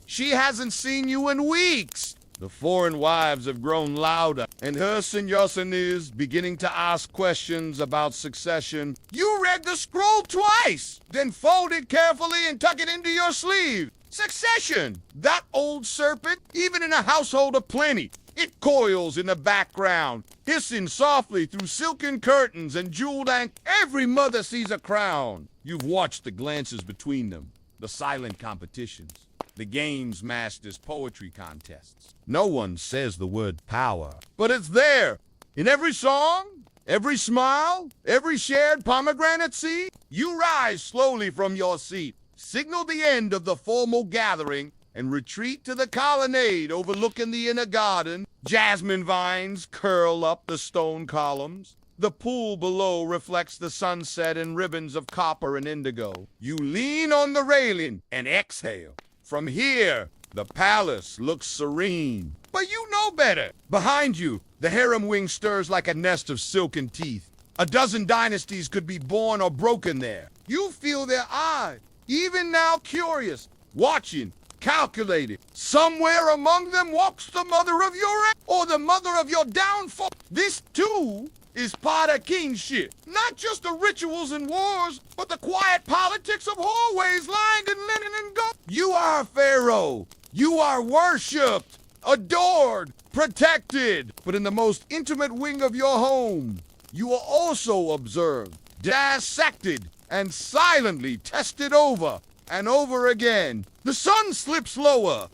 She hasn't seen you in weeks. The foreign wives have grown louder, and her señorson is beginning to ask questions about succession. You read the scroll twice, then fold it carefully and tuck it into your sleeve. Succession! That old serpent, even in a household of plenty, it coils in the background, hissing softly through silken curtains and jeweled Every mother sees a crown. You've watched the glances between them, the silent competitions, the games masters' poetry contests. No one says the word power, but it's there. In every song, every smile, every shared pomegranate seed. You rise slowly from your seat, signal the end of the formal gathering, and retreat to the colonnade overlooking the inner garden. Jasmine vines curl up the stone columns. The pool below reflects the sunset in ribbons of copper and indigo. You lean on the railing and exhale. From here, the palace looks serene. But you know better. Behind you, the harem wing stirs like a nest of silken teeth. A dozen dynasties could be born or broken there. You feel their eyes, even now curious, watching, calculating. Somewhere among them walks the mother of your or the mother of your downfall. This, too, is part of kingship. Not just the rituals and wars, but the quiet politics of hallways lined in linen and gold. You are Pharaoh. You are worshipped, adored, protected. But in the most intimate wing of your home, you are also observed, dissected, and silently tested over and over again. The sun slips lower.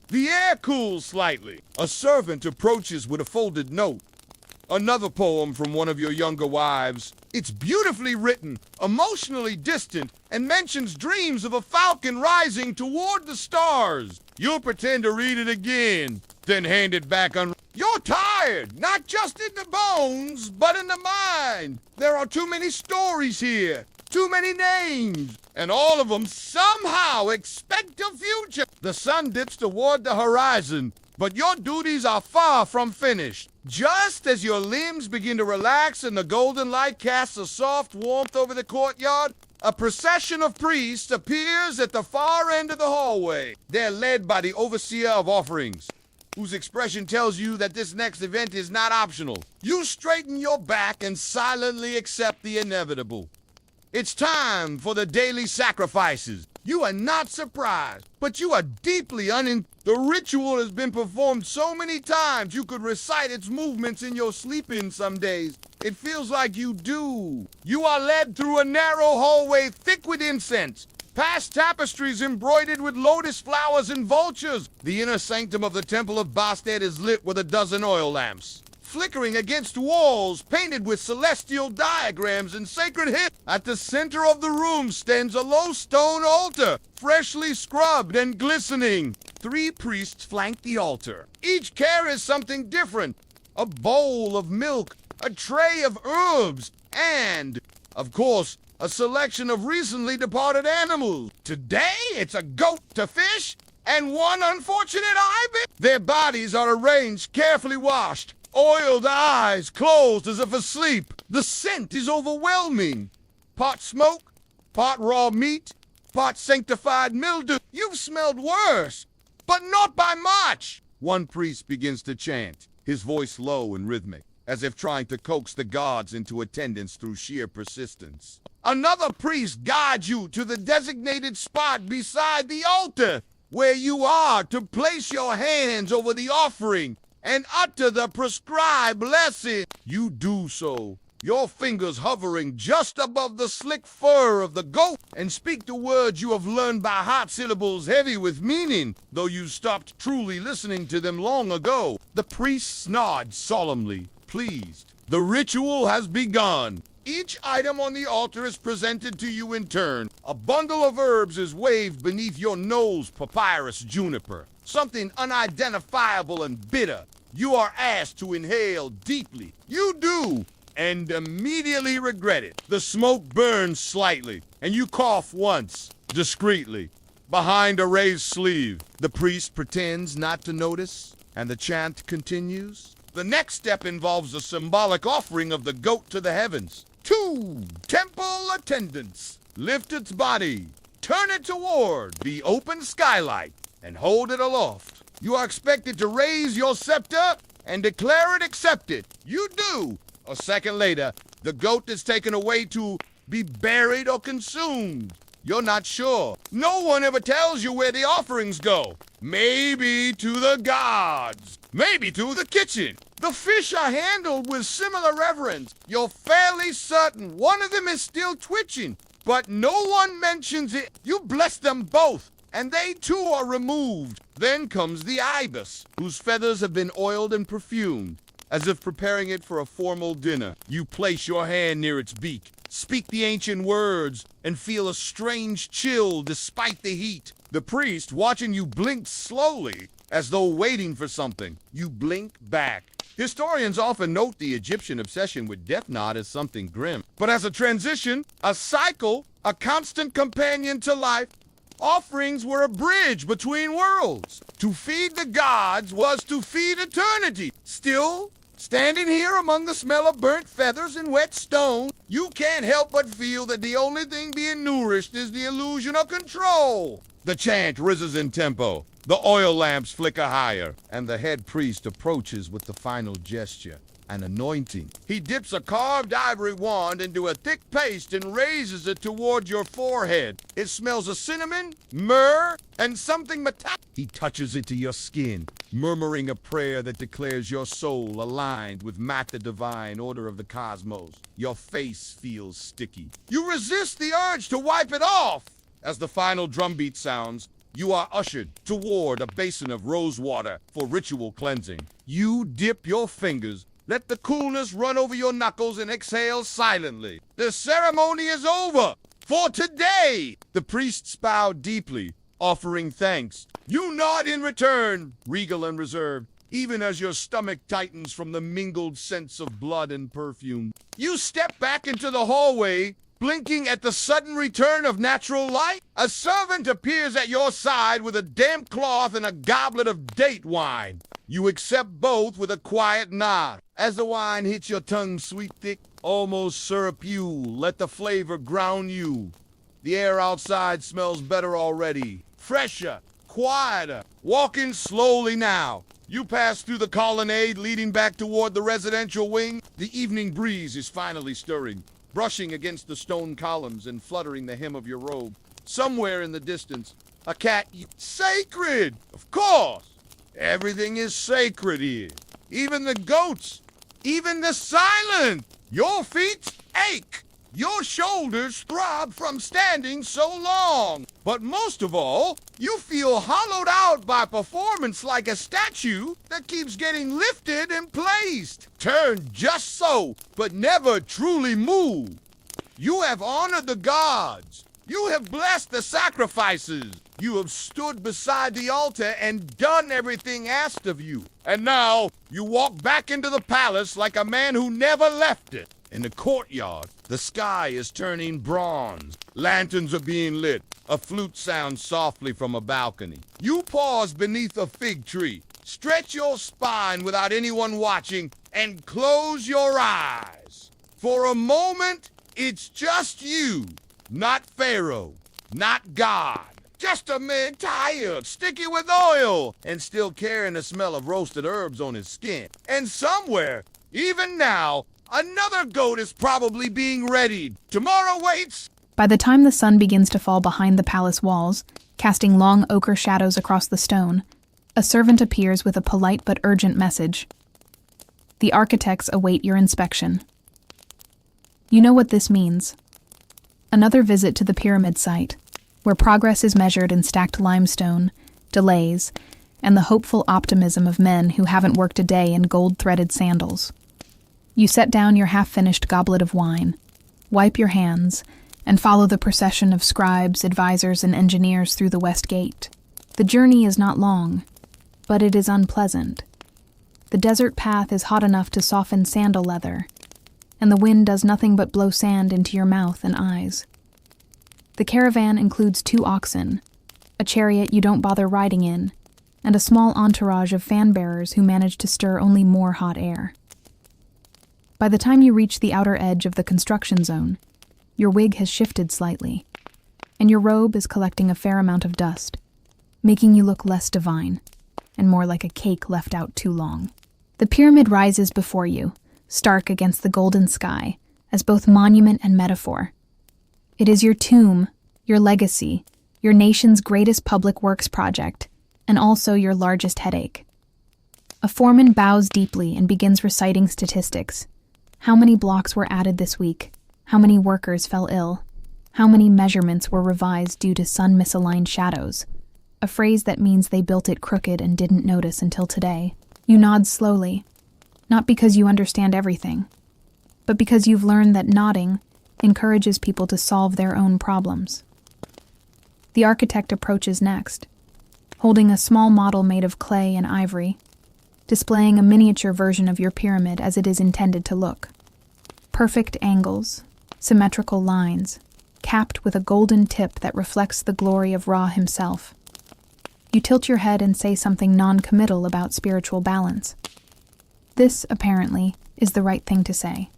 The air cools slightly. A servant approaches with a folded note. Another poem from one of your younger wives. It's beautifully written, emotionally distant, and mentions dreams of a falcon rising toward the stars. You'll pretend to read it again, then hand it back on. You're tired, not just in the bones, but in the mind. There are too many stories here, too many names, and all of them somehow expect a future. The sun dips toward the horizon, but your duties are far from finished. Just as your limbs begin to relax and the golden light casts a soft warmth over the courtyard, a procession of priests appears at the far end of the hallway. They're led by the overseer of offerings, whose expression tells you that this next event is not optional. You straighten your back and silently accept the inevitable. It's time for the daily sacrifices. You are not surprised, but you are deeply The ritual has been performed so many times you could recite its movements in your sleep-in some days. It feels like you do. You are led through a narrow hallway thick with incense, past tapestries embroidered with lotus flowers and vultures. The inner sanctum of the Temple of Bastet is lit with a dozen oil lamps, flickering against walls painted with celestial diagrams and sacred hymns. At the center of the room stands a low stone altar, freshly scrubbed and glistening. 3 priests flank the altar. Each carries something different: a bowl of milk, a tray of herbs, and, of course, a selection of recently departed animals. Today, it's a goat to fish and one unfortunate ibis. Their bodies are arranged, carefully washed, oiled eyes closed as if asleep. The scent is overwhelming. Part smoke, part raw meat, part sanctified mildew. You've smelled worse, but not by much. One priest begins to chant, his voice low and rhythmic, as if trying to coax the gods into attendance through sheer persistence. Another priest guides you to the designated spot beside the altar, where you are to place your hands over the offering and utter the prescribed blessing. You do so, your fingers hovering just above the slick fur of the goat, and speak the words you have learned by heart syllables heavy with meaning, though you stopped truly listening to them long ago. The priests nod solemnly, pleased. The ritual has begun. Each item on the altar is presented to you in turn. A bundle of herbs is waved beneath your nose, papyrus juniper. Something unidentifiable and bitter. You are asked to inhale deeply. You do, and immediately regret it. The smoke burns slightly, and you cough once, discreetly, behind a raised sleeve. The priest pretends not to notice, and the chant continues. The next step involves a symbolic offering of the goat to the heavens. 2 temple attendants lift its body, turn it toward the open skylight, and hold it aloft. You are expected to raise your scepter and declare it accepted. You do. A second later, the goat is taken away to be buried or consumed. You're not sure. No one ever tells you where the offerings go. Maybe to the gods. Maybe to the kitchen. The fish are handled with similar reverence. You're fairly certain one of them is still twitching, but no one mentions it. You bless them both, and they too are removed. Then comes the ibis, whose feathers have been oiled and perfumed, as if preparing it for a formal dinner. You place your hand near its beak, speak the ancient words, and feel a strange chill despite the heat. The priest, watching you, blinks slowly, as though waiting for something. You blink back. Historians often note the Egyptian obsession with Death Knot as something grim. But as a transition, a cycle, a constant companion to life, offerings were a bridge between worlds. To feed the gods was to feed eternity. Still, standing here among the smell of burnt feathers and wet stone, you can't help but feel that the only thing being nourished is the illusion of control. The chant rises in tempo. The oil lamps flicker higher, and the head priest approaches with the final gesture, an anointing. He dips a carved ivory wand into a thick paste and raises it toward your forehead. It smells of cinnamon, myrrh, and something metallic. He touches it to your skin, murmuring a prayer that declares your soul aligned with the divine order of the cosmos. Your face feels sticky. You resist the urge to wipe it off. As the final drumbeat sounds, you are ushered toward a basin of rose water for ritual cleansing. You dip your fingers, let the coolness run over your knuckles, and exhale silently. The ceremony is over for today. The priests bow deeply, offering thanks. You nod in return, regal and reserved, even as your stomach tightens from the mingled scents of blood and perfume. You step back into the hallway, blinking at the sudden return of natural light. A servant appears at your side with a damp cloth and a goblet of date wine. You accept both with a quiet nod. As the wine hits your tongue sweet thick, almost syrupule, let the flavor ground you. The air outside smells better already, fresher, quieter. Walking slowly now, you pass through the colonnade leading back toward the residential wing. The evening breeze is finally stirring, brushing against the stone columns and fluttering the hem of your robe. Somewhere in the distance, a cat. Sacred! Of course! Everything is sacred here. Even the goats. Even the silent. Your feet ache. Your shoulders throb from standing so long. But most of all, you feel hollowed out by performance like a statue that keeps getting lifted and placed. Turned just so, but never truly moved. You have honored the gods. You have blessed the sacrifices. You have stood beside the altar and done everything asked of you. And now, you walk back into the palace like a man who never left it. In the courtyard, the sky is turning bronze. Lanterns are being lit. A flute sounds softly from a balcony. You pause beneath a fig tree, stretch your spine without anyone watching, and close your eyes. For a moment, it's just you. Not Pharaoh, not God. Just a man tired, sticky with oil, and still carrying the smell of roasted herbs on his skin. And somewhere, even now, another goat is probably being readied. Tomorrow waits. By the time the sun begins to fall behind the palace walls, casting long ochre shadows across the stone, a servant appears with a polite but urgent message. The architects await your inspection. You know what this means. Another visit to the pyramid site, where progress is measured in stacked limestone, delays, and the hopeful optimism of men who haven't worked a day in gold-threaded sandals. You set down your half-finished goblet of wine, Wipe your hands and follow the procession of scribes, advisors, and engineers through the west gate. The journey is not long, but it is unpleasant. The desert path is hot enough to soften sandal leather, and the wind does nothing but blow sand into your mouth and eyes. The caravan includes 2 oxen, a chariot you don't bother riding in, and a small entourage of fan-bearers who manage to stir only more hot air. By the time you reach the outer edge of the construction zone, your wig has shifted slightly, and your robe is collecting a fair amount of dust, making you look less divine, and more like a cake left out too long. The pyramid rises before you, stark against the golden sky, as both monument and metaphor. It is your tomb, your legacy, your nation's greatest public works project, and also your largest headache. A foreman bows deeply and begins reciting statistics. How many blocks were added this week? How many workers fell ill? How many measurements were revised due to sun-misaligned shadows? A phrase that means they built it crooked and didn't notice until today. You nod slowly, not because you understand everything, but because you've learned that nodding encourages people to solve their own problems. The architect approaches next, holding a small model made of clay and ivory, displaying a miniature version of your pyramid as it is intended to look. Perfect angles, symmetrical lines, capped with a golden tip that reflects the glory of Ra himself. You tilt your head and say something non-committal about spiritual balance. This, apparently, is the right thing to say,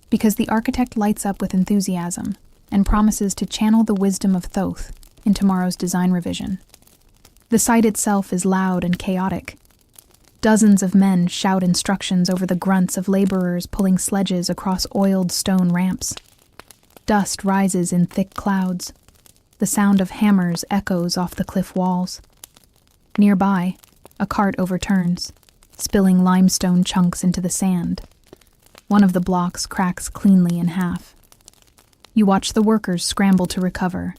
because the architect lights up with enthusiasm and promises to channel the wisdom of Thoth in tomorrow's design revision. The site itself is loud and chaotic. Dozens of men shout instructions over the grunts of laborers pulling sledges across oiled stone ramps. Dust rises in thick clouds. The sound of hammers echoes off the cliff walls. Nearby, a cart overturns, spilling limestone chunks into the sand. One of the blocks cracks cleanly in half. You watch the workers scramble to recover,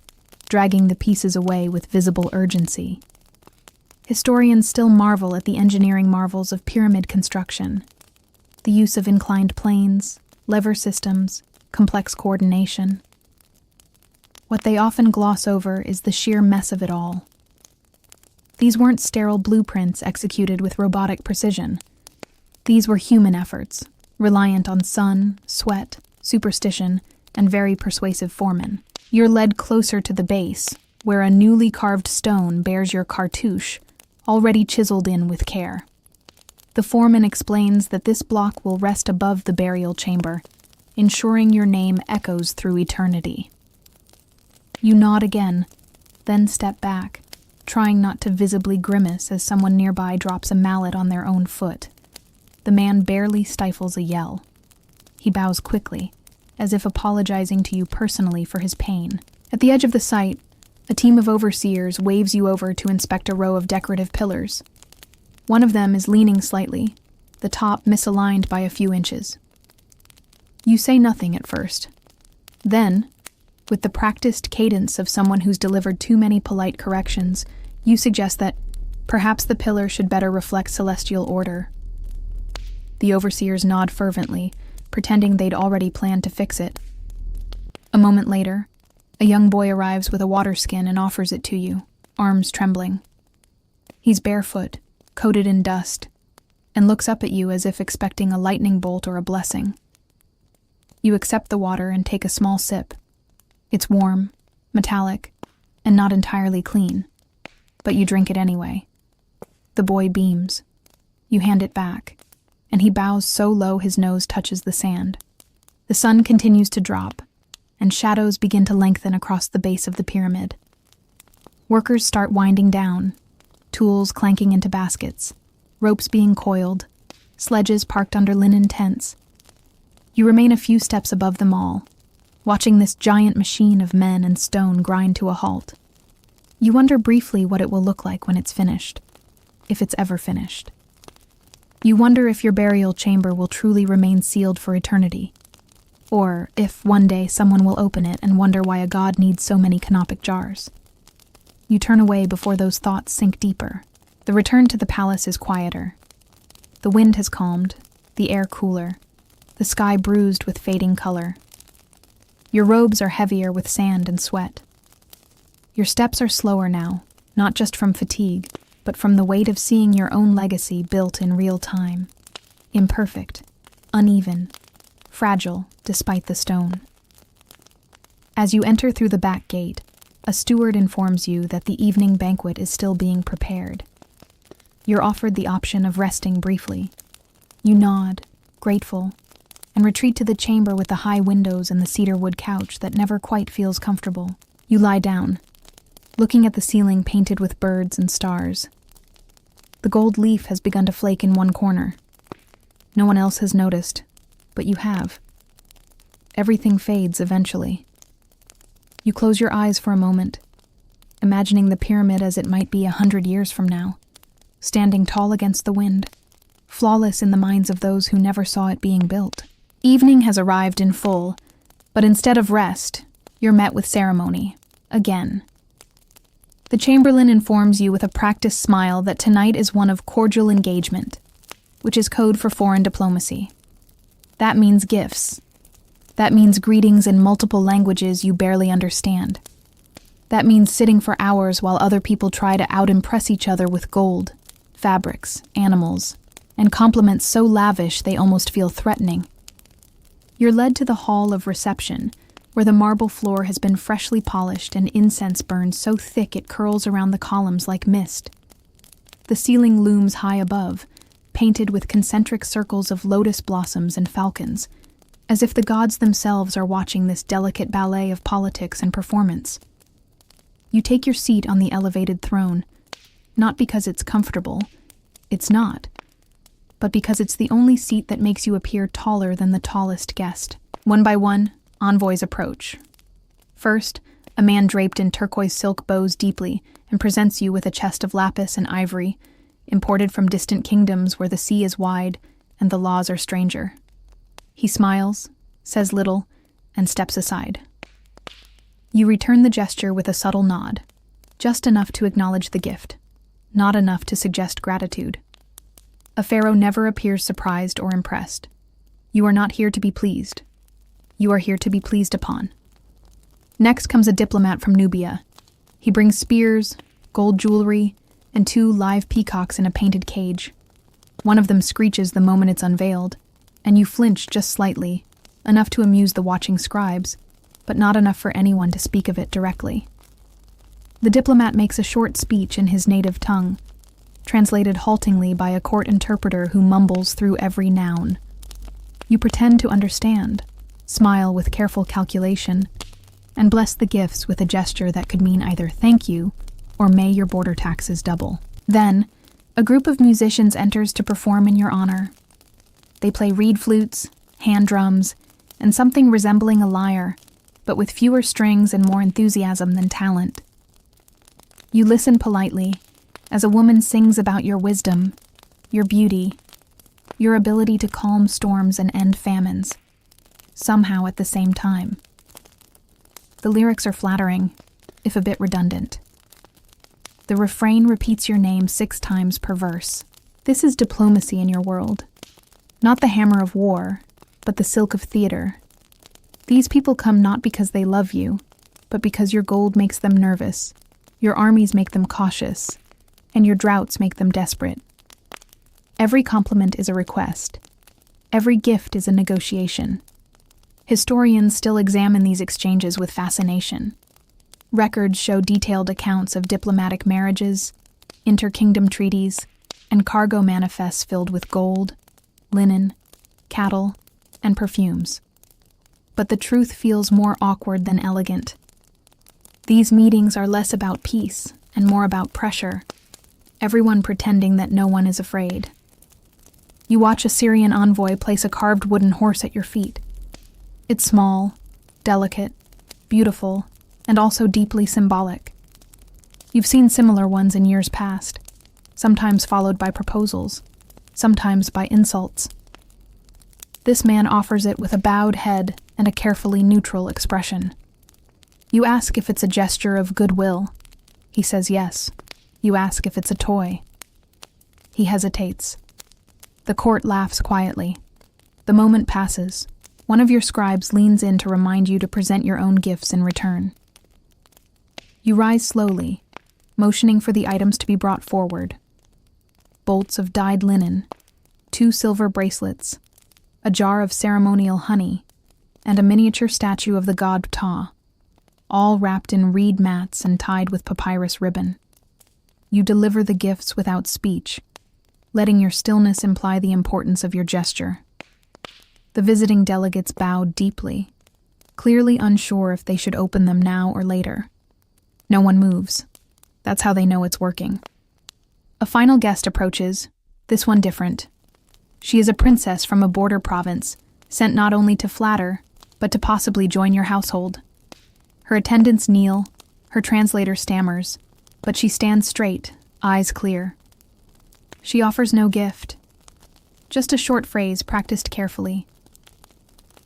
dragging the pieces away with visible urgency. Historians still marvel at the engineering marvels of pyramid construction. The use of inclined planes, lever systems, complex coordination. What they often gloss over is the sheer mess of it all. These weren't sterile blueprints executed with robotic precision. These were human efforts, reliant on sun, sweat, superstition, and very persuasive foremen. You're led closer to the base, where a newly carved stone bears your cartouche, already chiseled in with care. The foreman explains that this block will rest above the burial chamber, ensuring your name echoes through eternity. You nod again, then step back, trying not to visibly grimace as someone nearby drops a mallet on their own foot. The man barely stifles a yell. He bows quickly, as if apologizing to you personally for his pain. At the edge of the site, a team of overseers waves you over to inspect a row of decorative pillars. One of them is leaning slightly, the top misaligned by a few inches. You say nothing at first. Then, with the practiced cadence of someone who's delivered too many polite corrections, you suggest that perhaps the pillar should better reflect celestial order. The overseers nod fervently, pretending they'd already planned to fix it. A moment later, a young boy arrives with a water skin and offers it to you, arms trembling. He's barefoot, coated in dust, and looks up at you as if expecting a lightning bolt or a blessing. You accept the water and take a small sip. It's warm, metallic, and not entirely clean, but you drink it anyway. The boy beams. You hand it back, and he bows so low his nose touches the sand. The sun continues to drop, and shadows begin to lengthen across the base of the pyramid. Workers start winding down, tools clanking into baskets, ropes being coiled, sledges parked under linen tents. You remain a few steps above them all, watching this giant machine of men and stone grind to a halt. You wonder briefly what it will look like when it's finished, if it's ever finished. You wonder if your burial chamber will truly remain sealed for eternity, or if one day someone will open it and wonder why a god needs so many canopic jars. You turn away before those thoughts sink deeper. The return to the palace is quieter. The wind has calmed, the air cooler, the sky bruised with fading color. Your robes are heavier with sand and sweat. Your steps are slower now, not just from fatigue, but from the weight of seeing your own legacy built in real time. Imperfect, uneven, fragile despite the stone. As you enter through the back gate, a steward informs you that the evening banquet is still being prepared. You're offered the option of resting briefly. You nod, grateful, and retreat to the chamber with the high windows and the cedar wood couch that never quite feels comfortable. You lie down, looking at the ceiling painted with birds and stars. The gold leaf has begun to flake in one corner. No one else has noticed, but you have. Everything fades eventually. You close your eyes for a moment, imagining the pyramid as it might be 100 years from now, standing tall against the wind, flawless in the minds of those who never saw it being built. Evening has arrived in full, but instead of rest, you're met with ceremony, again. The chamberlain informs you with a practiced smile that tonight is one of cordial engagement, which is code for foreign diplomacy. That means gifts. That means greetings in multiple languages you barely understand. That means sitting for hours while other people try to out-impress each other with gold, fabrics, animals, and compliments so lavish they almost feel threatening. You're led to the hall of reception, where the marble floor has been freshly polished and incense burns so thick it curls around the columns like mist. The ceiling looms high above, painted with concentric circles of lotus blossoms and falcons, as if the gods themselves are watching this delicate ballet of politics and performance. You take your seat on the elevated throne, not because it's comfortable, it's not, but because it's the only seat that makes you appear taller than the tallest guest. One by one, envoys approach. First, a man draped in turquoise silk bows deeply and presents you with a chest of lapis and ivory, imported from distant kingdoms where the sea is wide and the laws are stranger. He smiles, says little, and steps aside. You return the gesture with a subtle nod, just enough to acknowledge the gift, not enough to suggest gratitude. A pharaoh never appears surprised or impressed. You are not here to be pleased. You are here to be pleased upon. Next comes a diplomat from Nubia. He brings spears, gold jewelry, and 2 live peacocks in a painted cage. One of them screeches the moment it's unveiled, and you flinch just slightly, enough to amuse the watching scribes, but not enough for anyone to speak of it directly. The diplomat makes a short speech in his native tongue, translated haltingly by a court interpreter who mumbles through every noun. You pretend to understand, smile with careful calculation, and bless the gifts with a gesture that could mean either thank you or may your border taxes double. Then, a group of musicians enters to perform in your honor. They play reed flutes, hand drums, and something resembling a lyre, but with fewer strings and more enthusiasm than talent. You listen politely as a woman sings about your wisdom, your beauty, your ability to calm storms and end famines, somehow at the same time. The lyrics are flattering, if a bit redundant. The refrain repeats your name 6 times per verse. This is diplomacy in your world. Not the hammer of war, but the silk of theater. These people come not because they love you, but because your gold makes them nervous, your armies make them cautious, and your droughts make them desperate. Every compliment is a request. Every gift is a negotiation. Historians still examine these exchanges with fascination. Records show detailed accounts of diplomatic marriages, inter-kingdom treaties, and cargo manifests filled with gold, linen, cattle, and perfumes. But the truth feels more awkward than elegant. These meetings are less about peace and more about pressure, everyone pretending that no one is afraid. You watch a Syrian envoy place a carved wooden horse at your feet. It's small, delicate, beautiful, and also deeply symbolic. You've seen similar ones in years past, sometimes followed by proposals, sometimes by insults. This man offers it with a bowed head and a carefully neutral expression. You ask if it's a gesture of goodwill. He says yes. You ask if it's a toy. He hesitates. The court laughs quietly. The moment passes, One of your scribes leans in to remind you to present your own gifts in return. You rise slowly, motioning for the items to be brought forward. Bolts of dyed linen, 2 silver bracelets, a jar of ceremonial honey, and a miniature statue of the god Ptah, all wrapped in reed mats and tied with papyrus ribbon. You deliver the gifts without speech, letting your stillness imply the importance of your gesture. The visiting delegates bowed deeply, clearly unsure if they should open them now or later. No one moves. That's how they know it's working. A final guest approaches, this one different. She is a princess from a border province, sent not only to flatter, but to possibly join your household. Her attendants kneel, her translator stammers, but she stands straight, eyes clear. She offers no gift, just a short phrase practiced carefully.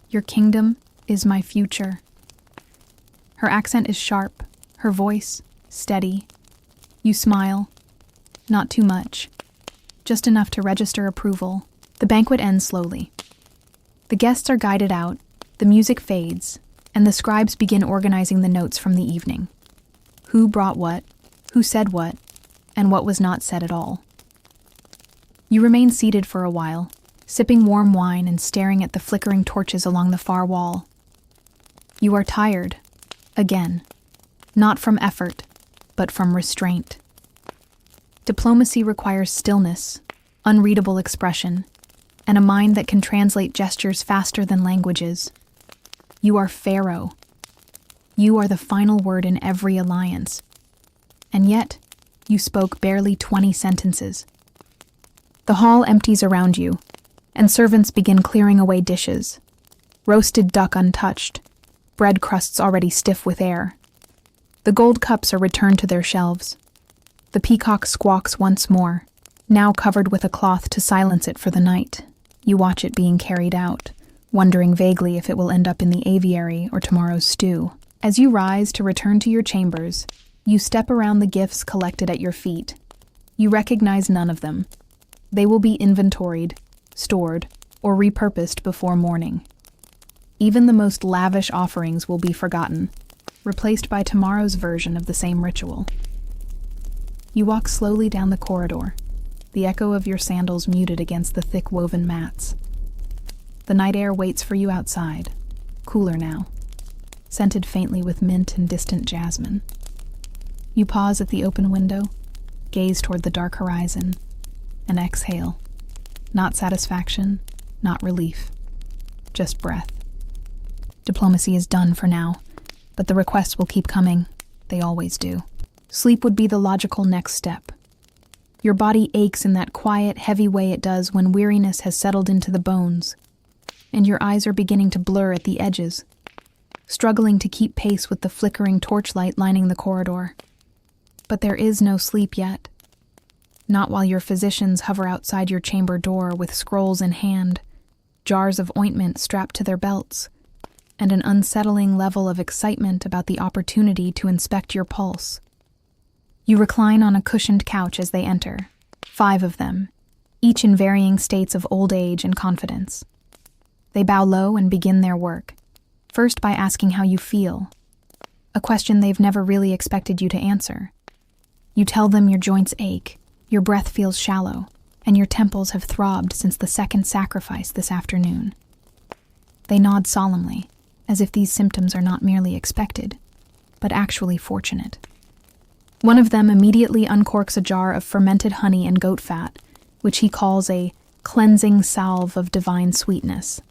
Your kingdom is my future. Her accent is sharp, her voice steady. You smile, not too much, just enough to register approval. The banquet ends slowly. The guests are guided out, the music fades, and the scribes begin organizing the notes from the evening. Who brought what, who said what, and what was not said at all. You remain seated for a while, sipping warm wine and staring at the flickering torches along the far wall. You are tired, again, not from effort, but from restraint. Diplomacy requires stillness, unreadable expression, and a mind that can translate gestures faster than languages. You are Pharaoh. You are the final word in every alliance. And yet, you spoke barely 20 sentences. The hall empties around you, and servants begin clearing away dishes. Roasted duck untouched, bread crusts already stiff with air. The gold cups are returned to their shelves. The peacock squawks once more, now covered with a cloth to silence it for the night. You watch it being carried out, wondering vaguely if it will end up in the aviary or tomorrow's stew. As you rise to return to your chambers, you step around the gifts collected at your feet. You recognize none of them. They will be inventoried, stored, or repurposed before morning. Even the most lavish offerings will be forgotten, replaced by tomorrow's version of the same ritual. You walk slowly down the corridor, the echo of your sandals muted against the thick woven mats. The night air waits for you outside, cooler now, scented faintly with mint and distant jasmine. You pause at the open window, gaze toward the dark horizon, and exhale. Not satisfaction, not relief, just breath. Diplomacy is done for now, but the requests will keep coming. They always do. Sleep would be the logical next step. Your body aches in that quiet, heavy way it does when weariness has settled into the bones, and your eyes are beginning to blur at the edges, struggling to keep pace with the flickering torchlight lining the corridor. But there is no sleep yet. Not while your physicians hover outside your chamber door with scrolls in hand, jars of ointment strapped to their belts, and an unsettling level of excitement about the opportunity to inspect your pulse. You recline on a cushioned couch as they enter, 5 of them, each in varying states of old age and confidence. They bow low and begin their work, first by asking how you feel, a question they've never really expected you to answer. You tell them your joints ache, your breath feels shallow, and your temples have throbbed since the second sacrifice this afternoon. They nod solemnly, as if these symptoms are not merely expected, but actually fortunate. One of them immediately uncorks a jar of fermented honey and goat fat, which he calls a cleansing salve of divine sweetness.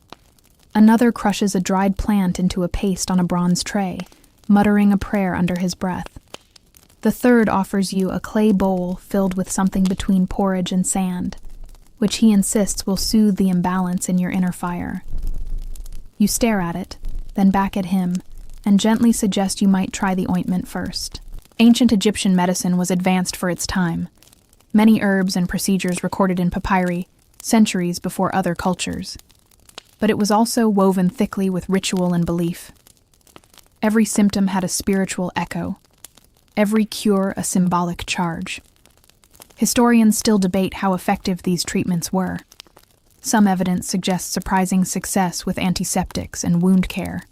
Another crushes a dried plant into a paste on a bronze tray, muttering a prayer under his breath. The third offers you a clay bowl filled with something between porridge and sand, which he insists will soothe the imbalance in your inner fire. You stare at it, then back at him, and gently suggest you might try the ointment first. Ancient Egyptian medicine was advanced for its time. Many herbs and procedures recorded in papyri, centuries before other cultures. But it was also woven thickly with ritual and belief. Every symptom had a spiritual echo, every cure a symbolic charge. Historians still debate how effective these treatments were. Some evidence suggests surprising success with antiseptics and wound care.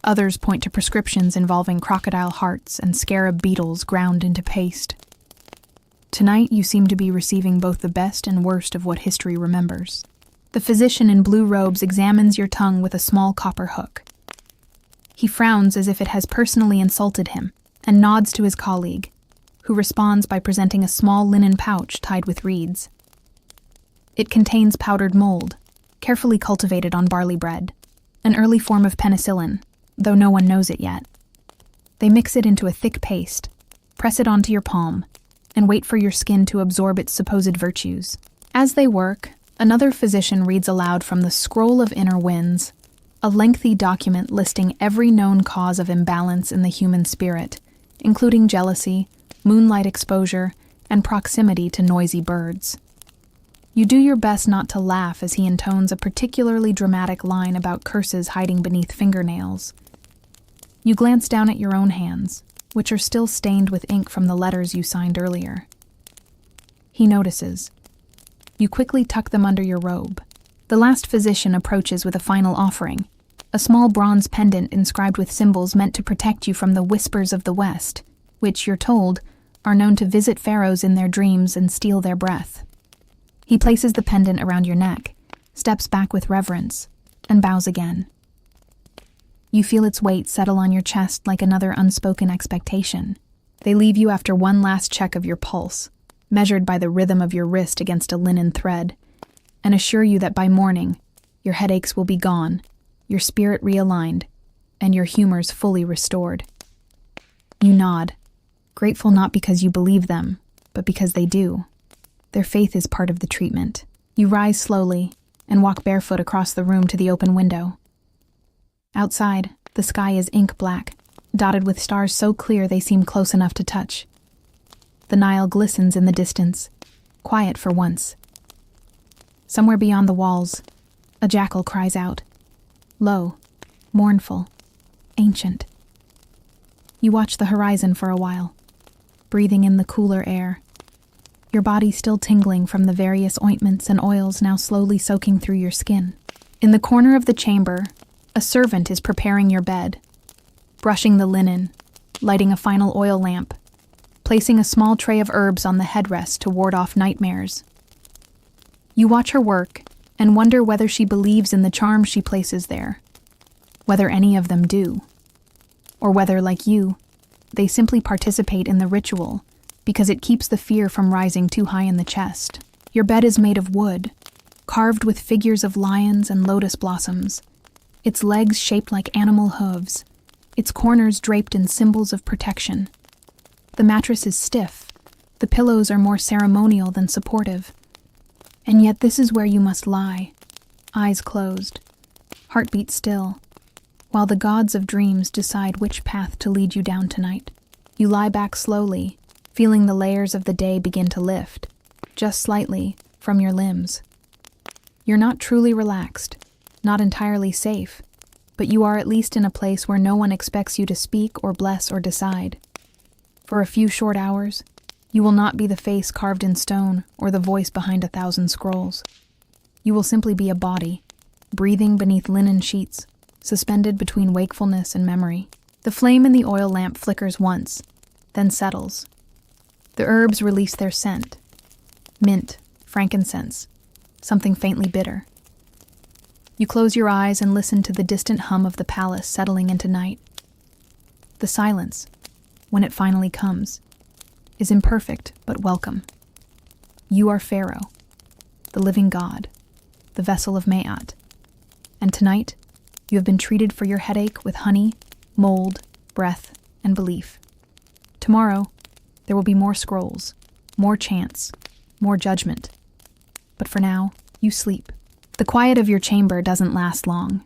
Others point to prescriptions involving crocodile hearts and scarab beetles ground into paste. Tonight, you seem to be receiving both the best and worst of what history remembers. The physician in blue robes examines your tongue with a small copper hook. He frowns as if it has personally insulted him and nods to his colleague, who responds by presenting a small linen pouch tied with reeds. It contains powdered mold, carefully cultivated on barley bread, an early form of penicillin, though no one knows it yet. They mix it into a thick paste, press it onto your palm, and wait for your skin to absorb its supposed virtues. As they work, another physician reads aloud from the Scroll of Inner Winds, a lengthy document listing every known cause of imbalance in the human spirit, including jealousy, moonlight exposure, and proximity to noisy birds. You do your best not to laugh as he intones a particularly dramatic line about curses hiding beneath fingernails. You glance down at your own hands, which are still stained with ink from the letters you signed earlier. He notices. You quickly tuck them under your robe. The last physician approaches with a final offering, a small bronze pendant inscribed with symbols meant to protect you from the whispers of the West, which, you're told, are known to visit pharaohs in their dreams and steal their breath. He places the pendant around your neck, steps back with reverence, and bows again. You feel its weight settle on your chest like another unspoken expectation. They leave you after one last check of your pulse, measured by the rhythm of your wrist against a linen thread, and assure you that by morning, your headaches will be gone, your spirit realigned, and your humors fully restored. You nod, grateful not because you believe them, but because they do. Their faith is part of the treatment. You rise slowly and walk barefoot across the room to the open window. Outside, the sky is ink black, dotted with stars so clear they seem close enough to touch. The Nile glistens in the distance, quiet for once. Somewhere beyond the walls, a jackal cries out, low, mournful, ancient. You watch the horizon for a while, breathing in the cooler air, your body still tingling from the various ointments and oils now slowly soaking through your skin. In the corner of the chamber, a servant is preparing your bed, brushing the linen, lighting a final oil lamp, placing a small tray of herbs on the headrest to ward off nightmares. You watch her work and wonder whether she believes in the charms she places there, whether any of them do, or whether, like you, they simply participate in the ritual because it keeps the fear from rising too high in the chest. Your bed is made of wood, carved with figures of lions and lotus blossoms, its legs shaped like animal hooves, its corners draped in symbols of protection. The mattress is stiff, the pillows are more ceremonial than supportive. And yet this is where you must lie, eyes closed, heartbeat still, while the gods of dreams decide which path to lead you down tonight. You lie back slowly, feeling the layers of the day begin to lift, just slightly, from your limbs. You're not truly relaxed, not entirely safe, but you are at least in a place where no one expects you to speak or bless or decide. For a few short hours, you will not be the face carved in stone or the voice behind 1,000 scrolls. You will simply be a body, breathing beneath linen sheets, suspended between wakefulness and memory. The flame in the oil lamp flickers once, then settles. The herbs release their scent. Mint, frankincense, something faintly bitter. You close your eyes and listen to the distant hum of the palace settling into night. The silence, when it finally comes, is imperfect but welcome. You are Pharaoh, the living god, the vessel of Maat, and tonight you have been treated for your headache with honey, mold, breath, and belief. Tomorrow, there will be more scrolls, more chants, more judgment. But for now, you sleep. The quiet of your chamber doesn't last long.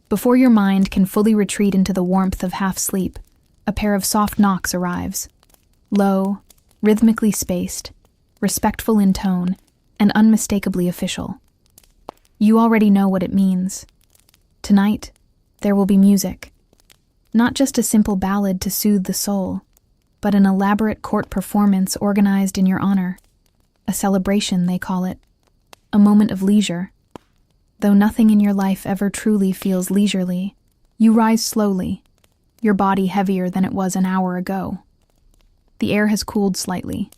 Before your mind can fully retreat into the warmth of half-sleep, a pair of soft knocks arrives. Low, rhythmically spaced, respectful in tone, and unmistakably official. You already know what it means. Tonight, there will be music. Not just a simple ballad to soothe the soul, but an elaborate court performance organized in your honor. A celebration, they call it. a moment of leisure. Though nothing in your life ever truly feels leisurely, you rise slowly, your body heavier than it was an hour ago. The air has cooled slightly,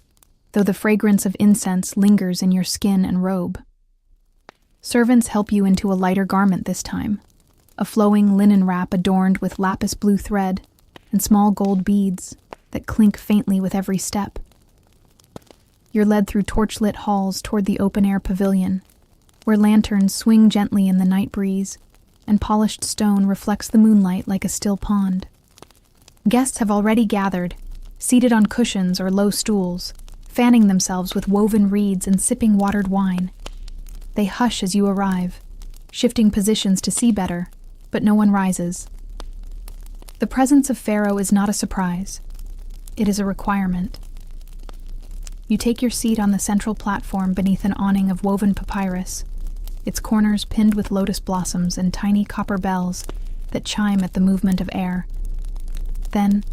though the fragrance of incense lingers in your skin and robe. Servants help you into a lighter garment this time, a flowing linen wrap adorned with lapis blue thread and small gold beads that clink faintly with every step. You're led through torchlit halls toward the open-air pavilion, where lanterns swing gently in the night breeze and polished stone reflects the moonlight like a still pond. Guests have already gathered, seated on cushions or low stools, fanning themselves with woven reeds and sipping watered wine. They hush as you arrive, shifting positions to see better, but no one rises. The presence of Pharaoh is not a surprise. It is a requirement. You take your seat on the central platform beneath an awning of woven papyrus, its corners pinned with lotus blossoms and tiny copper bells that chime at the movement of air. Then,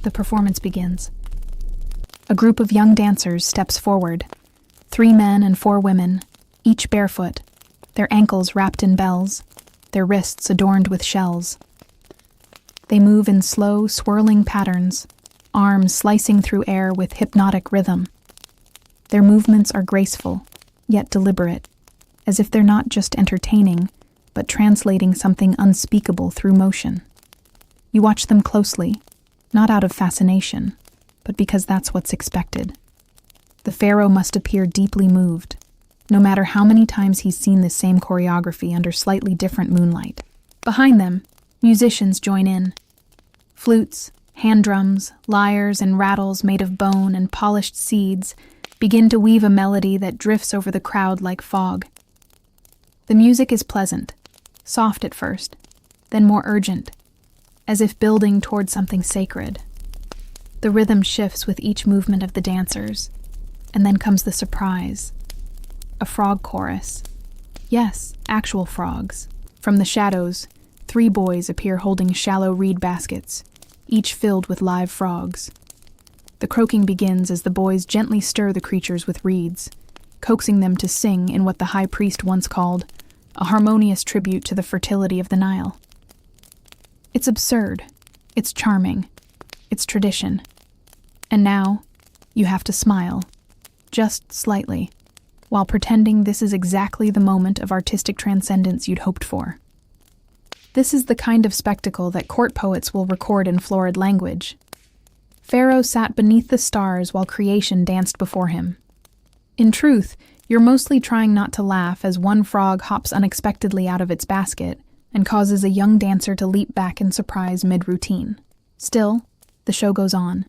the performance begins. A group of young dancers steps forward, 3 men and 4 women, each barefoot, their ankles wrapped in bells, their wrists adorned with shells. They move in slow, swirling patterns, arms slicing through air with hypnotic rhythm. Their movements are graceful, yet deliberate, as if they're not just entertaining, but translating something unspeakable through motion. You watch them closely, not out of fascination, but because that's what's expected. The Pharaoh must appear deeply moved, no matter how many times he's seen the same choreography under slightly different moonlight. Behind them, musicians join in. Flutes, hand drums, lyres, and rattles made of bone and polished seeds begin to weave a melody that drifts over the crowd like fog. The music is pleasant, soft at first, then more urgent, as if building toward something sacred. The rhythm shifts with each movement of the dancers, and then comes the surprise. A frog chorus. Yes, actual frogs. From the shadows, 3 boys appear holding shallow reed baskets, each filled with live frogs. The croaking begins as the boys gently stir the creatures with reeds, coaxing them to sing in what the high priest once called a harmonious tribute to the fertility of the Nile. It's absurd. It's charming. It's tradition. And now, you have to smile, just slightly, while pretending this is exactly the moment of artistic transcendence you'd hoped for. This is the kind of spectacle that court poets will record in florid language. Pharaoh sat beneath the stars while creation danced before him. In truth, you're mostly trying not to laugh as one frog hops unexpectedly out of its basket and causes a young dancer to leap back in surprise mid-routine. Still, the show goes on.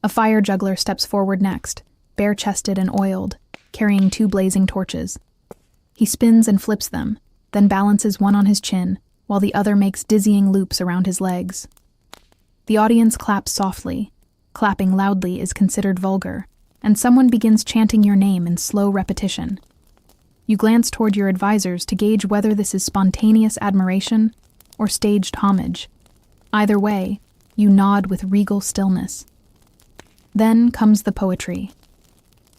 A fire juggler steps forward next, bare-chested and oiled, carrying 2 blazing torches. He spins and flips them, then balances one on his chin, while the other makes dizzying loops around his legs. The audience claps softly. Clapping loudly is considered vulgar, and someone begins chanting your name in slow repetition. You glance toward your advisors to gauge whether this is spontaneous admiration or staged homage. Either way, you nod with regal stillness. Then comes the poetry.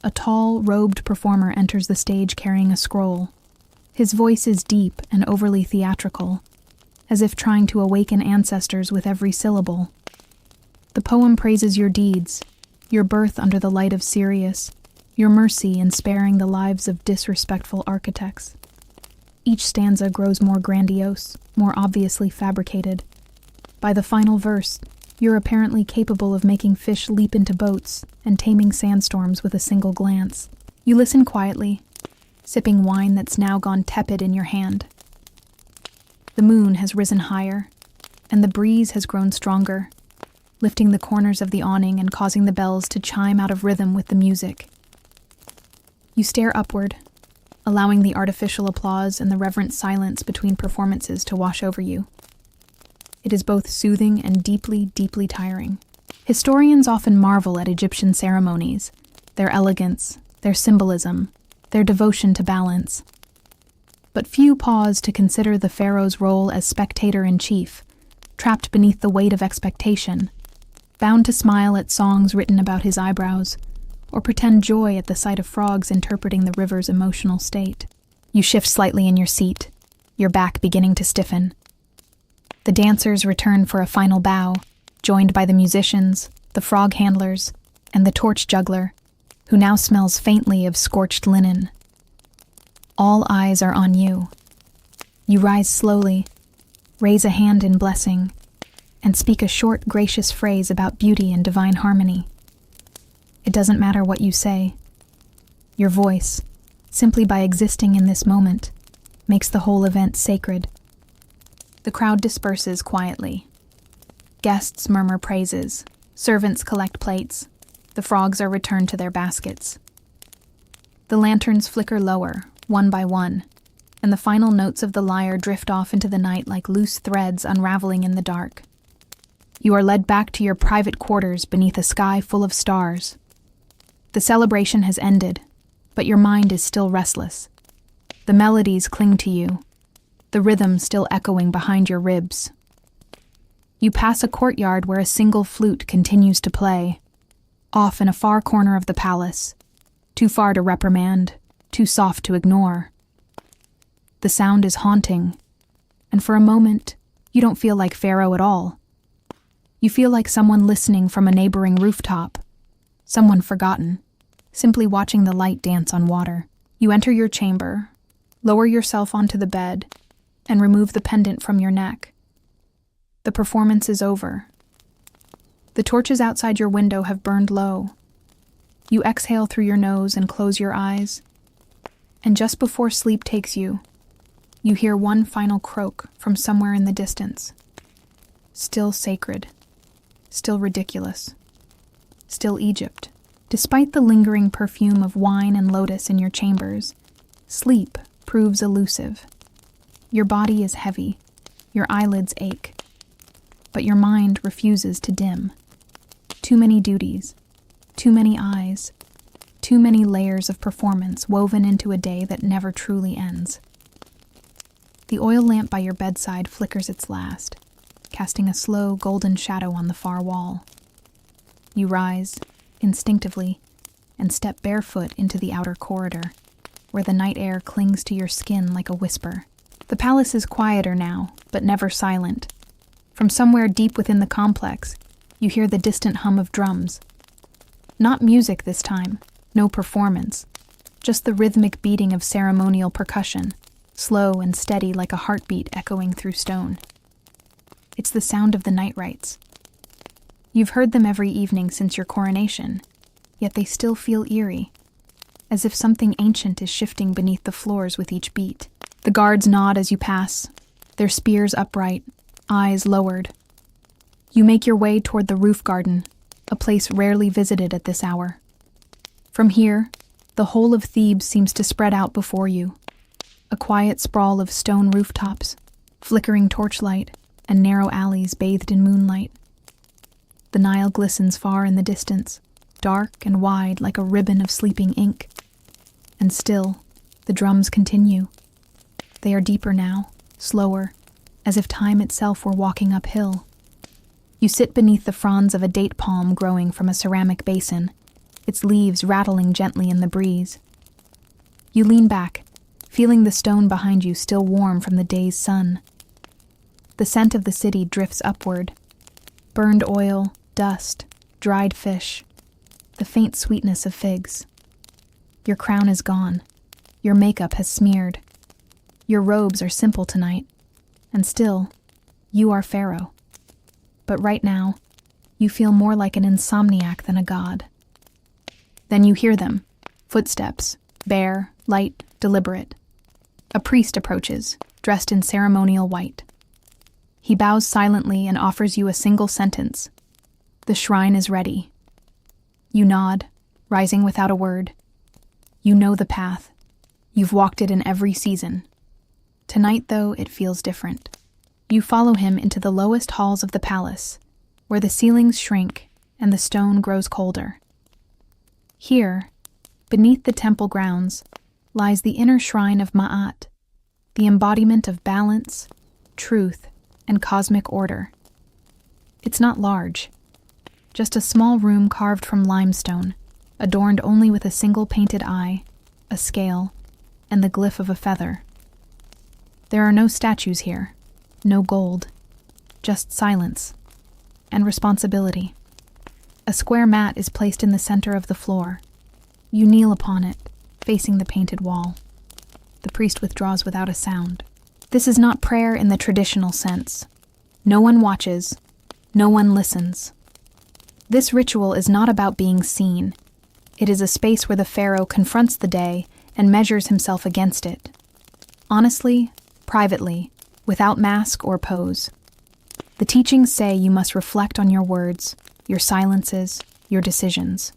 A tall, robed performer enters the stage carrying a scroll. His voice is deep and overly theatrical, as if trying to awaken ancestors with every syllable. The poem praises your deeds, your birth under the light of Sirius, your mercy in sparing the lives of disrespectful architects. Each stanza grows more grandiose, more obviously fabricated. By the final verse, you're apparently capable of making fish leap into boats and taming sandstorms with a single glance. You listen quietly, sipping wine that's now gone tepid in your hand. The moon has risen higher, and the breeze has grown stronger, lifting the corners of the awning and causing the bells to chime out of rhythm with the music. You stare upward, allowing the artificial applause and the reverent silence between performances to wash over you. It is both soothing and deeply, deeply tiring. Historians often marvel at Egyptian ceremonies, their elegance, their symbolism, their devotion to balance. But few pause to consider the pharaoh's role as spectator-in-chief, trapped beneath the weight of expectation, bound to smile at songs written about his eyebrows, or pretend joy at the sight of frogs interpreting the river's emotional state. You shift slightly in your seat, your back beginning to stiffen. The dancers return for a final bow, joined by the musicians, the frog handlers, and the torch juggler, who now smells faintly of scorched linen. All eyes are on you. You rise slowly, raise a hand in blessing, and speak a short, gracious phrase about beauty and divine harmony. It doesn't matter what you say. Your voice, simply by existing in this moment, makes the whole event sacred. The crowd disperses quietly. Guests murmur praises, servants collect plates, the frogs are returned to their baskets. The lanterns flicker lower, one by one, and the final notes of the lyre drift off into the night like loose threads unraveling in the dark. You are led back to your private quarters beneath a sky full of stars. The celebration has ended, but your mind is still restless. The melodies cling to you, the rhythm still echoing behind your ribs. You pass a courtyard where a single flute continues to play, off in a far corner of the palace, too far to reprimand, too soft to ignore. The sound is haunting, and for a moment, you don't feel like Pharaoh at all. You feel like someone listening from a neighboring rooftop, someone forgotten, simply watching the light dance on water. You enter your chamber, lower yourself onto the bed, and remove the pendant from your neck. The performance is over. The torches outside your window have burned low. You exhale through your nose and close your eyes, and just before sleep takes you, you hear one final croak from somewhere in the distance. Still sacred, still ridiculous, still Egypt. Despite the lingering perfume of wine and lotus in your chambers, sleep proves elusive. Your body is heavy, your eyelids ache, but your mind refuses to dim. Too many duties, too many eyes, too many layers of performance woven into a day that never truly ends. The oil lamp by your bedside flickers its last, casting a slow golden shadow on the far wall. You rise, instinctively, and step barefoot into the outer corridor, where the night air clings to your skin like a whisper. The palace is quieter now, but never silent. From somewhere deep within the complex, you hear the distant hum of drums. Not music this time, no performance, just the rhythmic beating of ceremonial percussion, slow and steady like a heartbeat echoing through stone. It's the sound of the night rites. You've heard them every evening since your coronation, yet they still feel eerie, as if something ancient is shifting beneath the floors with each beat. The guards nod as you pass, their spears upright, eyes lowered. You make your way toward the roof garden, a place rarely visited at this hour. From here, the whole of Thebes seems to spread out before you, a quiet sprawl of stone rooftops, flickering torchlight, and narrow alleys bathed in moonlight. The Nile glistens far in the distance, dark and wide like a ribbon of sleeping ink. And still, the drums continue. They are deeper now, slower, as if time itself were walking uphill. You sit beneath the fronds of a date palm growing from a ceramic basin, its leaves rattling gently in the breeze. You lean back, feeling the stone behind you still warm from the day's sun. The scent of the city drifts upward. Burned oil, dust, dried fish, the faint sweetness of figs. Your crown is gone. Your makeup has smeared. Your robes are simple tonight, and still, you are Pharaoh. But right now, you feel more like an insomniac than a god. Then you hear them, footsteps, bare, light, deliberate. A priest approaches, dressed in ceremonial white. He bows silently and offers you a single sentence. The shrine is ready. You nod, rising without a word. You know the path. You've walked it in every season. Tonight, though, it feels different. You follow him into the lowest halls of the palace, where the ceilings shrink and the stone grows colder. Here, beneath the temple grounds, lies the inner shrine of Ma'at, the embodiment of balance, truth, and cosmic order. It's not large, just a small room carved from limestone, adorned only with a single painted eye, a scale, and the glyph of a feather. There are no statues here, no gold, just silence and responsibility. A square mat is placed in the center of the floor. You kneel upon it, facing the painted wall. The priest withdraws without a sound. This is not prayer in the traditional sense. No one watches, no one listens. This ritual is not about being seen. It is a space where the Pharaoh confronts the day and measures himself against it. Honestly, privately, without mask or pose. The teachings say you must reflect on your words, your silences, your decisions.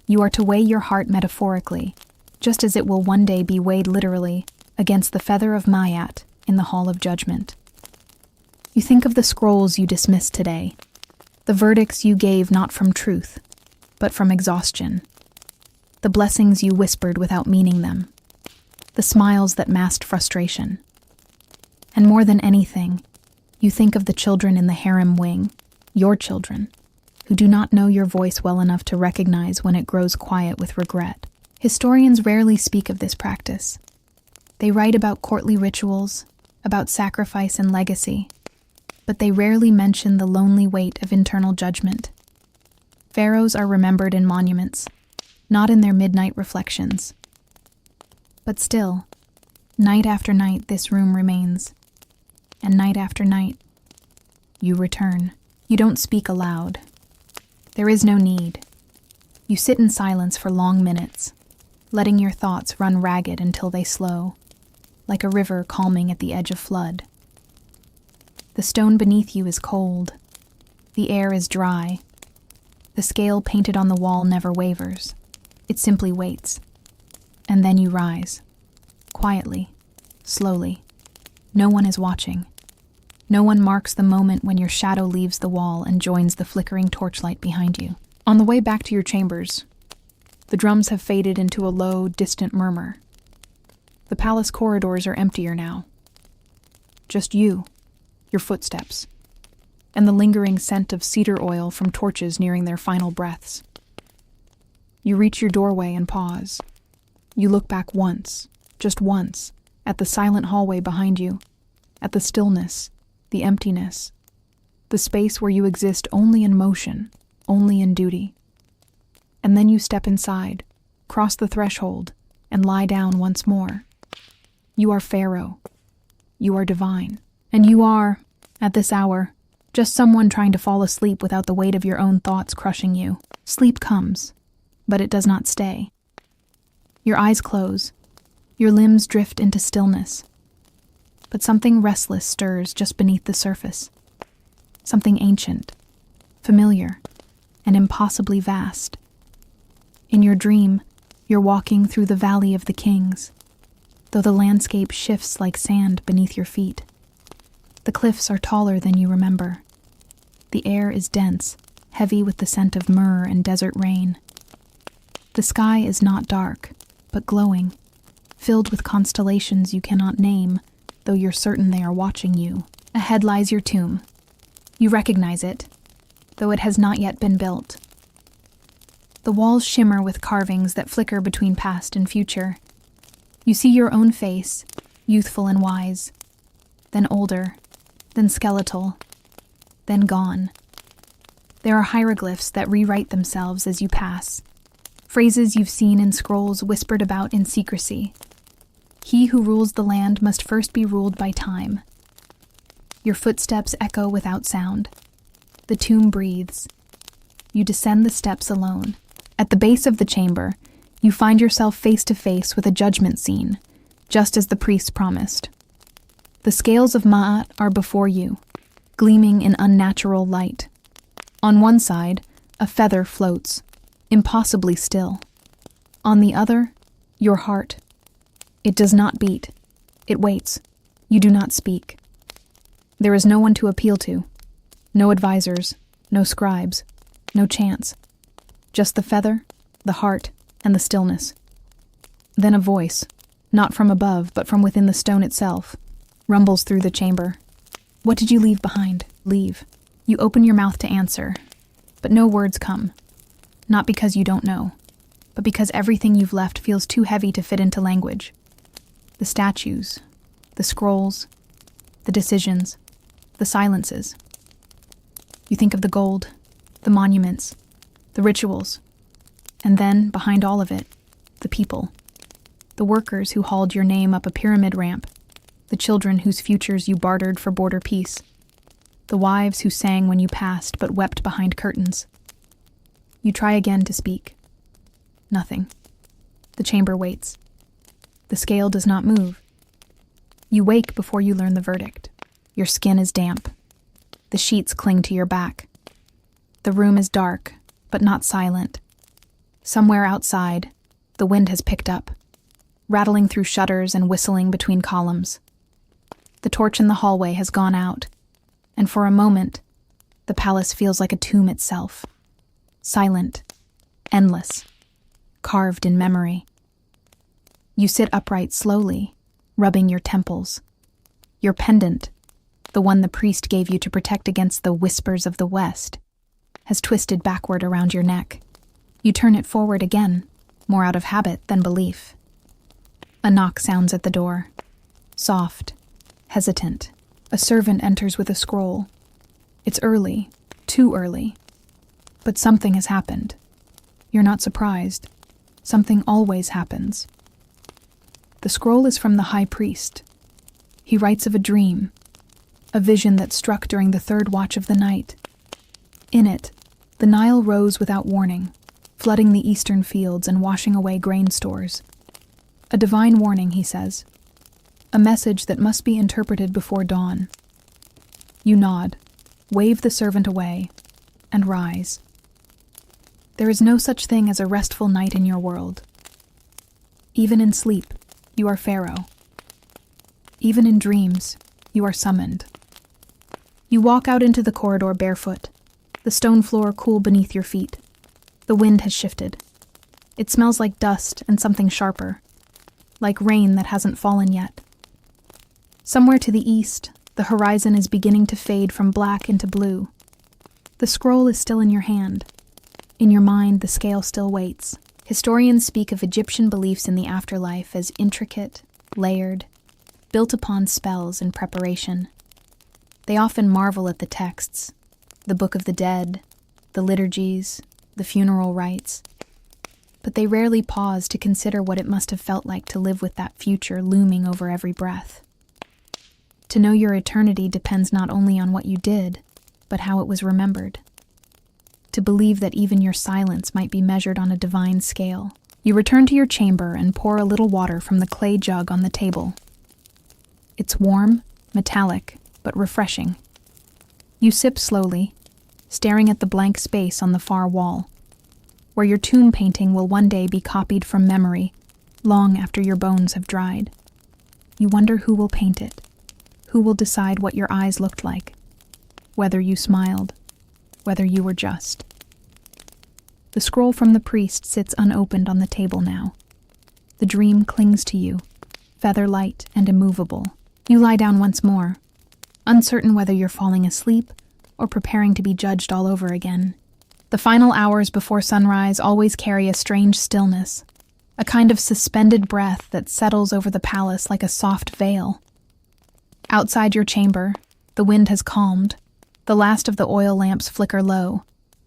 You are to weigh your heart metaphorically, just as it will one day be weighed literally against the feather of Mayat in the Hall of Judgment. You think of the scrolls you dismissed today, the verdicts you gave not from truth, but from exhaustion, the blessings you whispered without meaning them, the smiles that masked frustration. And more than anything, you think of the children in the harem wing, your children, who do not know your voice well enough to recognize when it grows quiet with regret. Historians rarely speak of this practice. They write about courtly rituals, about sacrifice and legacy, but they rarely mention the lonely weight of internal judgment. Pharaohs are remembered in monuments, not in their midnight reflections. But still, night after night this room remains, and night after night, you return. You don't speak aloud. There is no need. You sit in silence for long minutes, letting your thoughts run ragged until they slow, like a river calming at the edge of flood. The stone beneath you is cold. The air is dry. The scale painted on the wall never wavers. It simply waits. And then you rise. Quietly. Slowly. No one is watching. No one marks the moment when your shadow leaves the wall and joins the flickering torchlight behind you. On the way back to your chambers, the drums have faded into a low, distant murmur. The palace corridors are emptier now. Just you, your footsteps, and the lingering scent of cedar oil from torches nearing their final breaths. You reach your doorway and pause. You look back once, just once, at the silent hallway behind you, at the stillness, the emptiness, the space where you exist only in motion, only in duty. And then you step inside, cross the threshold, and lie down once more. You are Pharaoh. You are divine. And you are, at this hour, just someone trying to fall asleep without the weight of your own thoughts crushing you. Sleep comes, but it does not stay. Your eyes close. Your limbs drift into stillness. But something restless stirs just beneath the surface. Something ancient, familiar, and impossibly vast. In your dream, you're walking through the Valley of the Kings, though the landscape shifts like sand beneath your feet. The cliffs are taller than you remember. The air is dense, heavy with the scent of myrrh and desert rain. The sky is not dark, but glowing, filled with constellations you cannot name, though you're certain they are watching you. Ahead lies your tomb. You recognize it, though it has not yet been built. The walls shimmer with carvings that flicker between past and future. You see your own face, youthful and wise, then older, then skeletal, then gone. There are hieroglyphs that rewrite themselves as you pass, phrases you've seen in scrolls whispered about in secrecy. He who rules the land must first be ruled by time. Your footsteps echo without sound. The tomb breathes. You descend the steps alone. At the base of the chamber, you find yourself face to face with a judgment scene, just as the priests promised. The scales of Ma'at are before you, gleaming in unnatural light. On one side, a feather floats, impossibly still. On the other, your heart. It does not beat. It waits. You do not speak. There is no one to appeal to. No advisors, no scribes, no chance. Just the feather, the heart, and the stillness. Then a voice, not from above, but from within the stone itself, rumbles through the chamber. What did you leave behind? Leave. You open your mouth to answer, but no words come. Not because you don't know, but because everything you've left feels too heavy to fit into language. The statues, the scrolls, the decisions, the silences. You think of the gold, the monuments, the rituals, and then, behind all of it, the people. The workers who hauled your name up a pyramid ramp, the children whose futures you bartered for border peace, the wives who sang when you passed but wept behind curtains. You try again to speak. Nothing. The chamber waits. The scale does not move. You wake before you learn the verdict. Your skin is damp. The sheets cling to your back. The room is dark, but not silent. Somewhere outside, the wind has picked up, rattling through shutters and whistling between columns. The torch in the hallway has gone out, and for a moment, the palace feels like a tomb itself. Silent, endless, carved in memory. You sit upright slowly, rubbing your temples. Your pendant, the one the priest gave you to protect against the whispers of the West, has twisted backward around your neck. You turn it forward again, more out of habit than belief. A knock sounds at the door. Soft, hesitant. A servant enters with a scroll. It's early, too early. But something has happened. You're not surprised. Something always happens. The scroll is from the high priest. He writes of a dream, a vision that struck during the third watch of the night. In it, the Nile rose without warning, flooding the eastern fields and washing away grain stores. A divine warning, he says. A message that must be interpreted before dawn. You nod, wave the servant away, and rise. There is no such thing as a restful night in your world. Even in sleep, you are Pharaoh. Even in dreams, you are summoned. You walk out into the corridor barefoot, the stone floor cool beneath your feet. The wind has shifted. It smells like dust and something sharper, like rain that hasn't fallen yet. Somewhere to the east, the horizon is beginning to fade from black into blue. The scroll is still in your hand. In your mind, the scale still waits. Historians speak of Egyptian beliefs in the afterlife as intricate, layered, built upon spells and preparation. They often marvel at the texts, the Book of the Dead, the liturgies, the funeral rites. But they rarely pause to consider what it must have felt like to live with that future looming over every breath. To know your eternity depends not only on what you did, but how it was remembered. To believe that even your silence might be measured on a divine scale. You return to your chamber and pour a little water from the clay jug on the table. It's warm, metallic, but refreshing. You sip slowly, staring at the blank space on the far wall, where your tomb painting will one day be copied from memory, long after your bones have dried. You wonder who will paint it, who will decide what your eyes looked like, whether you smiled, whether you were just. The scroll from the priest sits unopened on the table now. The dream clings to you, feather-light and immovable. You lie down once more, uncertain whether you're falling asleep or preparing to be judged all over again. The final hours before sunrise always carry a strange stillness, a kind of suspended breath that settles over the palace like a soft veil. Outside your chamber, the wind has calmed, the last of the oil lamps flicker low,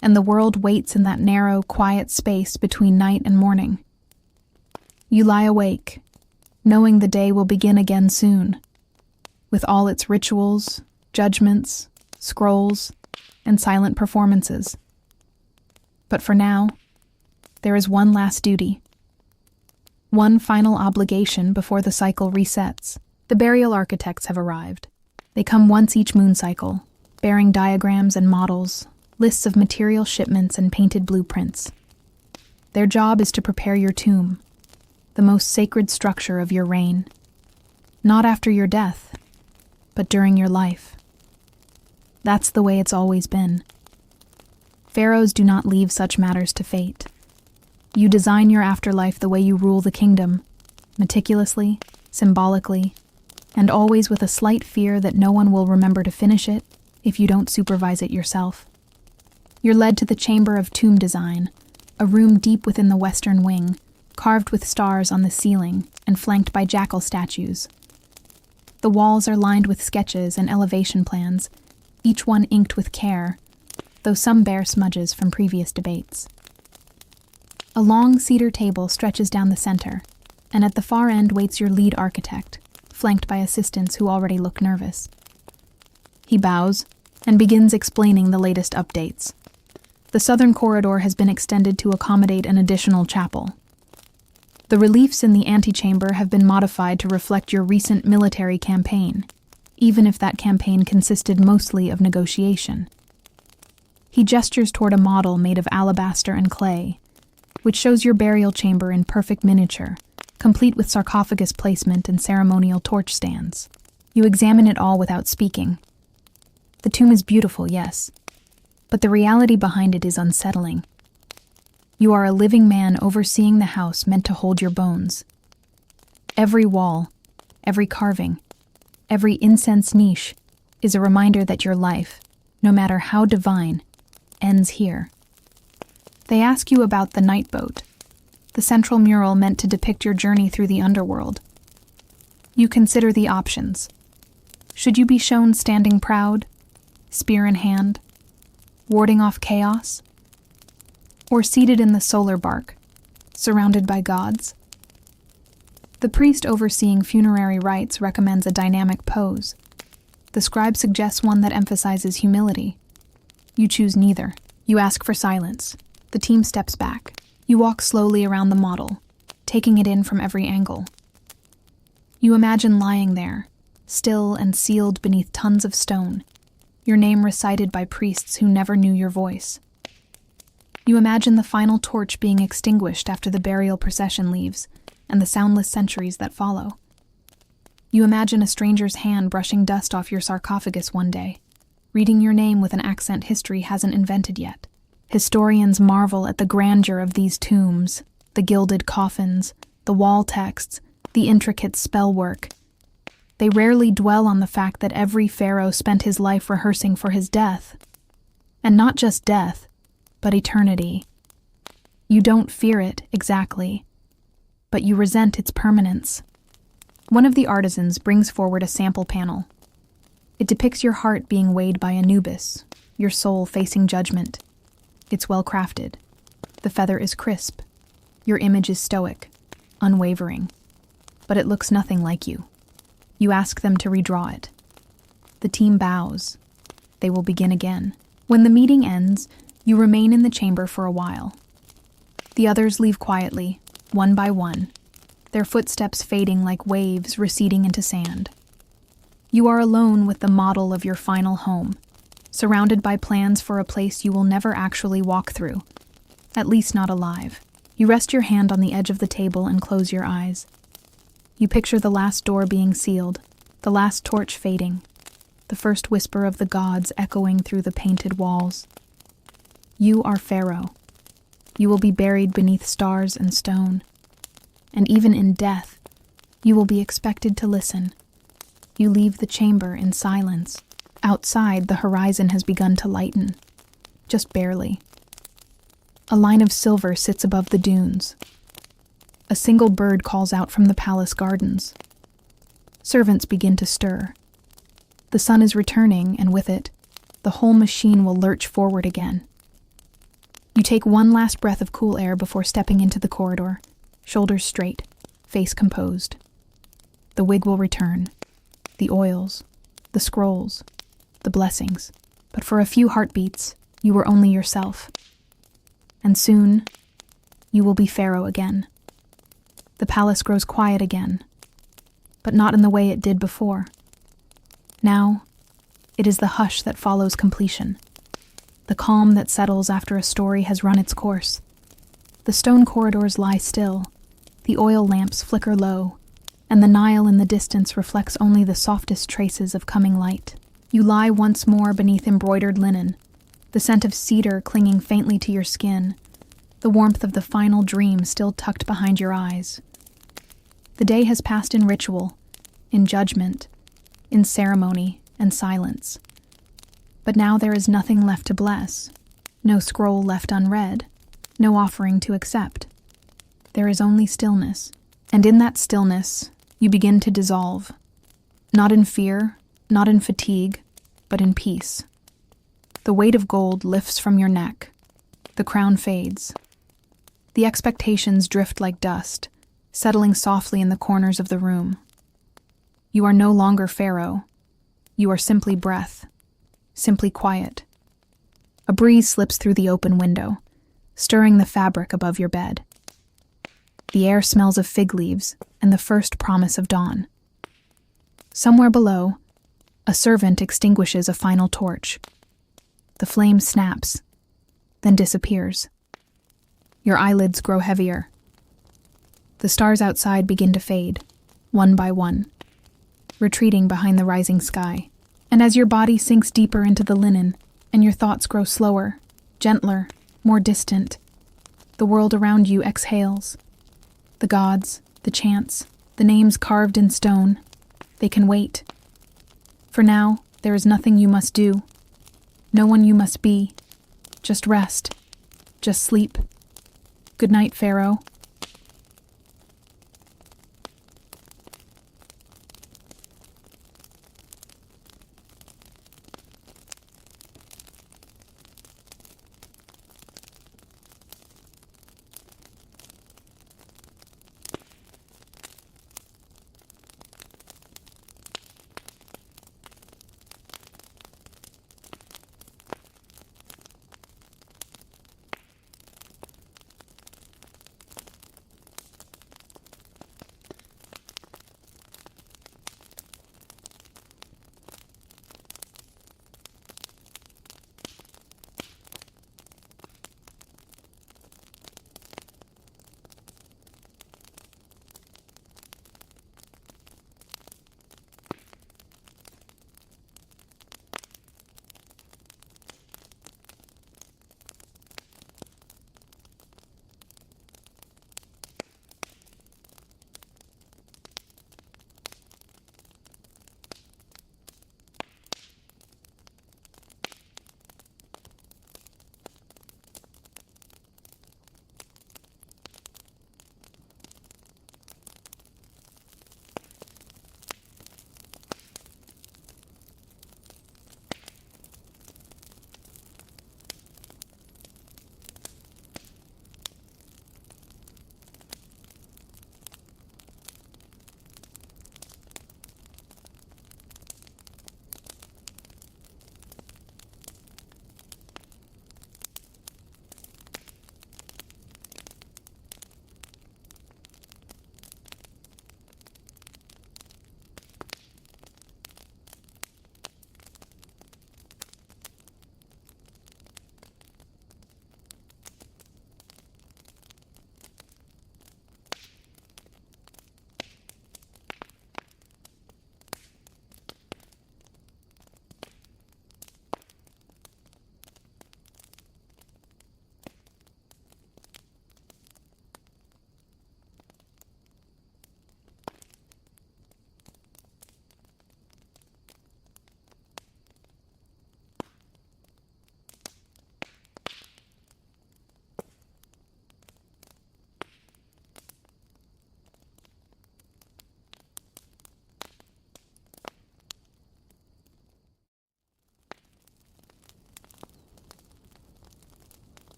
and the world waits in that narrow, quiet space between night and morning. You lie awake, knowing the day will begin again soon, with all its rituals, judgments, scrolls, and silent performances. But for now, there is one last duty. One final obligation before the cycle resets. The burial architects have arrived. They come once each moon cycle, bearing diagrams and models, lists of material shipments and painted blueprints. Their job is to prepare your tomb, the most sacred structure of your reign. Not after your death, but during your life. That's the way it's always been. Pharaohs do not leave such matters to fate. You design your afterlife the way you rule the kingdom, meticulously, symbolically, and always with a slight fear that no one will remember to finish it if you don't supervise it yourself. You're led to the chamber of tomb design, a room deep within the western wing, carved with stars on the ceiling and flanked by jackal statues. The walls are lined with sketches and elevation plans, each one inked with care, though some bear smudges from previous debates. A long cedar table stretches down the center, and at the far end waits your lead architect, flanked by assistants who already look nervous. He bows and begins explaining the latest updates. The southern corridor has been extended to accommodate an additional chapel. The reliefs in the antechamber have been modified to reflect your recent military campaign, even if that campaign consisted mostly of negotiation. He gestures toward a model made of alabaster and clay, which shows your burial chamber in perfect miniature, complete with sarcophagus placement and ceremonial torch stands. You examine it all without speaking. The tomb is beautiful, yes, but the reality behind it is unsettling. You are a living man overseeing the house meant to hold your bones. Every wall, every carving, every incense niche is a reminder that your life, no matter how divine, ends here. They ask you about the night boat, the central mural meant to depict your journey through the underworld. You consider the options. Should you be shown standing proud, spear in hand, warding off chaos? Or seated in the solar bark, surrounded by gods? The priest overseeing funerary rites recommends a dynamic pose. The scribe suggests one that emphasizes humility. You choose neither. You ask for silence. The team steps back. You walk slowly around the model, taking it in from every angle. You imagine lying there, still and sealed beneath tons of stone, your name recited by priests who never knew your voice. You imagine the final torch being extinguished after the burial procession leaves, and the soundless centuries that follow. You imagine a stranger's hand brushing dust off your sarcophagus one day, reading your name with an accent history hasn't invented yet. Historians marvel at the grandeur of these tombs, the gilded coffins, the wall texts, the intricate spell work. They rarely dwell on the fact that every pharaoh spent his life rehearsing for his death. And not just death, but eternity. You don't fear it, exactly, but you resent its permanence. One of the artisans brings forward a sample panel. It depicts your heart being weighed by Anubis, your soul facing judgment. It's well crafted. The feather is crisp. Your image is stoic, unwavering. But it looks nothing like you. You ask them to redraw it. The team bows. They will begin again. When the meeting ends, you remain in the chamber for a while. The others leave quietly, one by one, their footsteps fading like waves receding into sand. You are alone with the model of your final home, surrounded by plans for a place you will never actually walk through, at least not alive. You rest your hand on the edge of the table and close your eyes. You picture the last door being sealed, the last torch fading, the first whisper of the gods echoing through the painted walls. You are Pharaoh. You will be buried beneath stars and stone. And even in death, you will be expected to listen. You leave the chamber in silence. Outside, the horizon has begun to lighten, just barely. A line of silver sits above the dunes. A single bird calls out from the palace gardens. Servants begin to stir. The sun is returning, and with it, the whole machine will lurch forward again. You take one last breath of cool air before stepping into the corridor, shoulders straight, face composed. The wig will return, the oils, the scrolls, the blessings. But for a few heartbeats, you were only yourself. And soon, you will be Pharaoh again. The palace grows quiet again, but not in the way it did before. Now, it is the hush that follows completion. The calm that settles after a story has run its course. The stone corridors lie still, the oil lamps flicker low, and the Nile in the distance reflects only the softest traces of coming light. You lie once more beneath embroidered linen, the scent of cedar clinging faintly to your skin, the warmth of the final dream still tucked behind your eyes. The day has passed in ritual, in judgment, in ceremony and silence. But now there is nothing left to bless, no scroll left unread, no offering to accept. There is only stillness, and in that stillness, you begin to dissolve. Not in fear, not in fatigue, but in peace. The weight of gold lifts from your neck. The crown fades. The expectations drift like dust, settling softly in the corners of the room. You are no longer Pharaoh. You are simply breath, simply quiet. A breeze slips through the open window, stirring the fabric above your bed. The air smells of fig leaves and the first promise of dawn. Somewhere below, a servant extinguishes a final torch. The flame snaps, then disappears. Your eyelids grow heavier. The stars outside begin to fade, one by one, retreating behind the rising sky. And as your body sinks deeper into the linen, and your thoughts grow slower, gentler, more distant, the world around you exhales. The gods, the chants, the names carved in stone, they can wait. For now, there is nothing you must do, no one you must be. Just rest, just sleep. Good night, Pharaoh.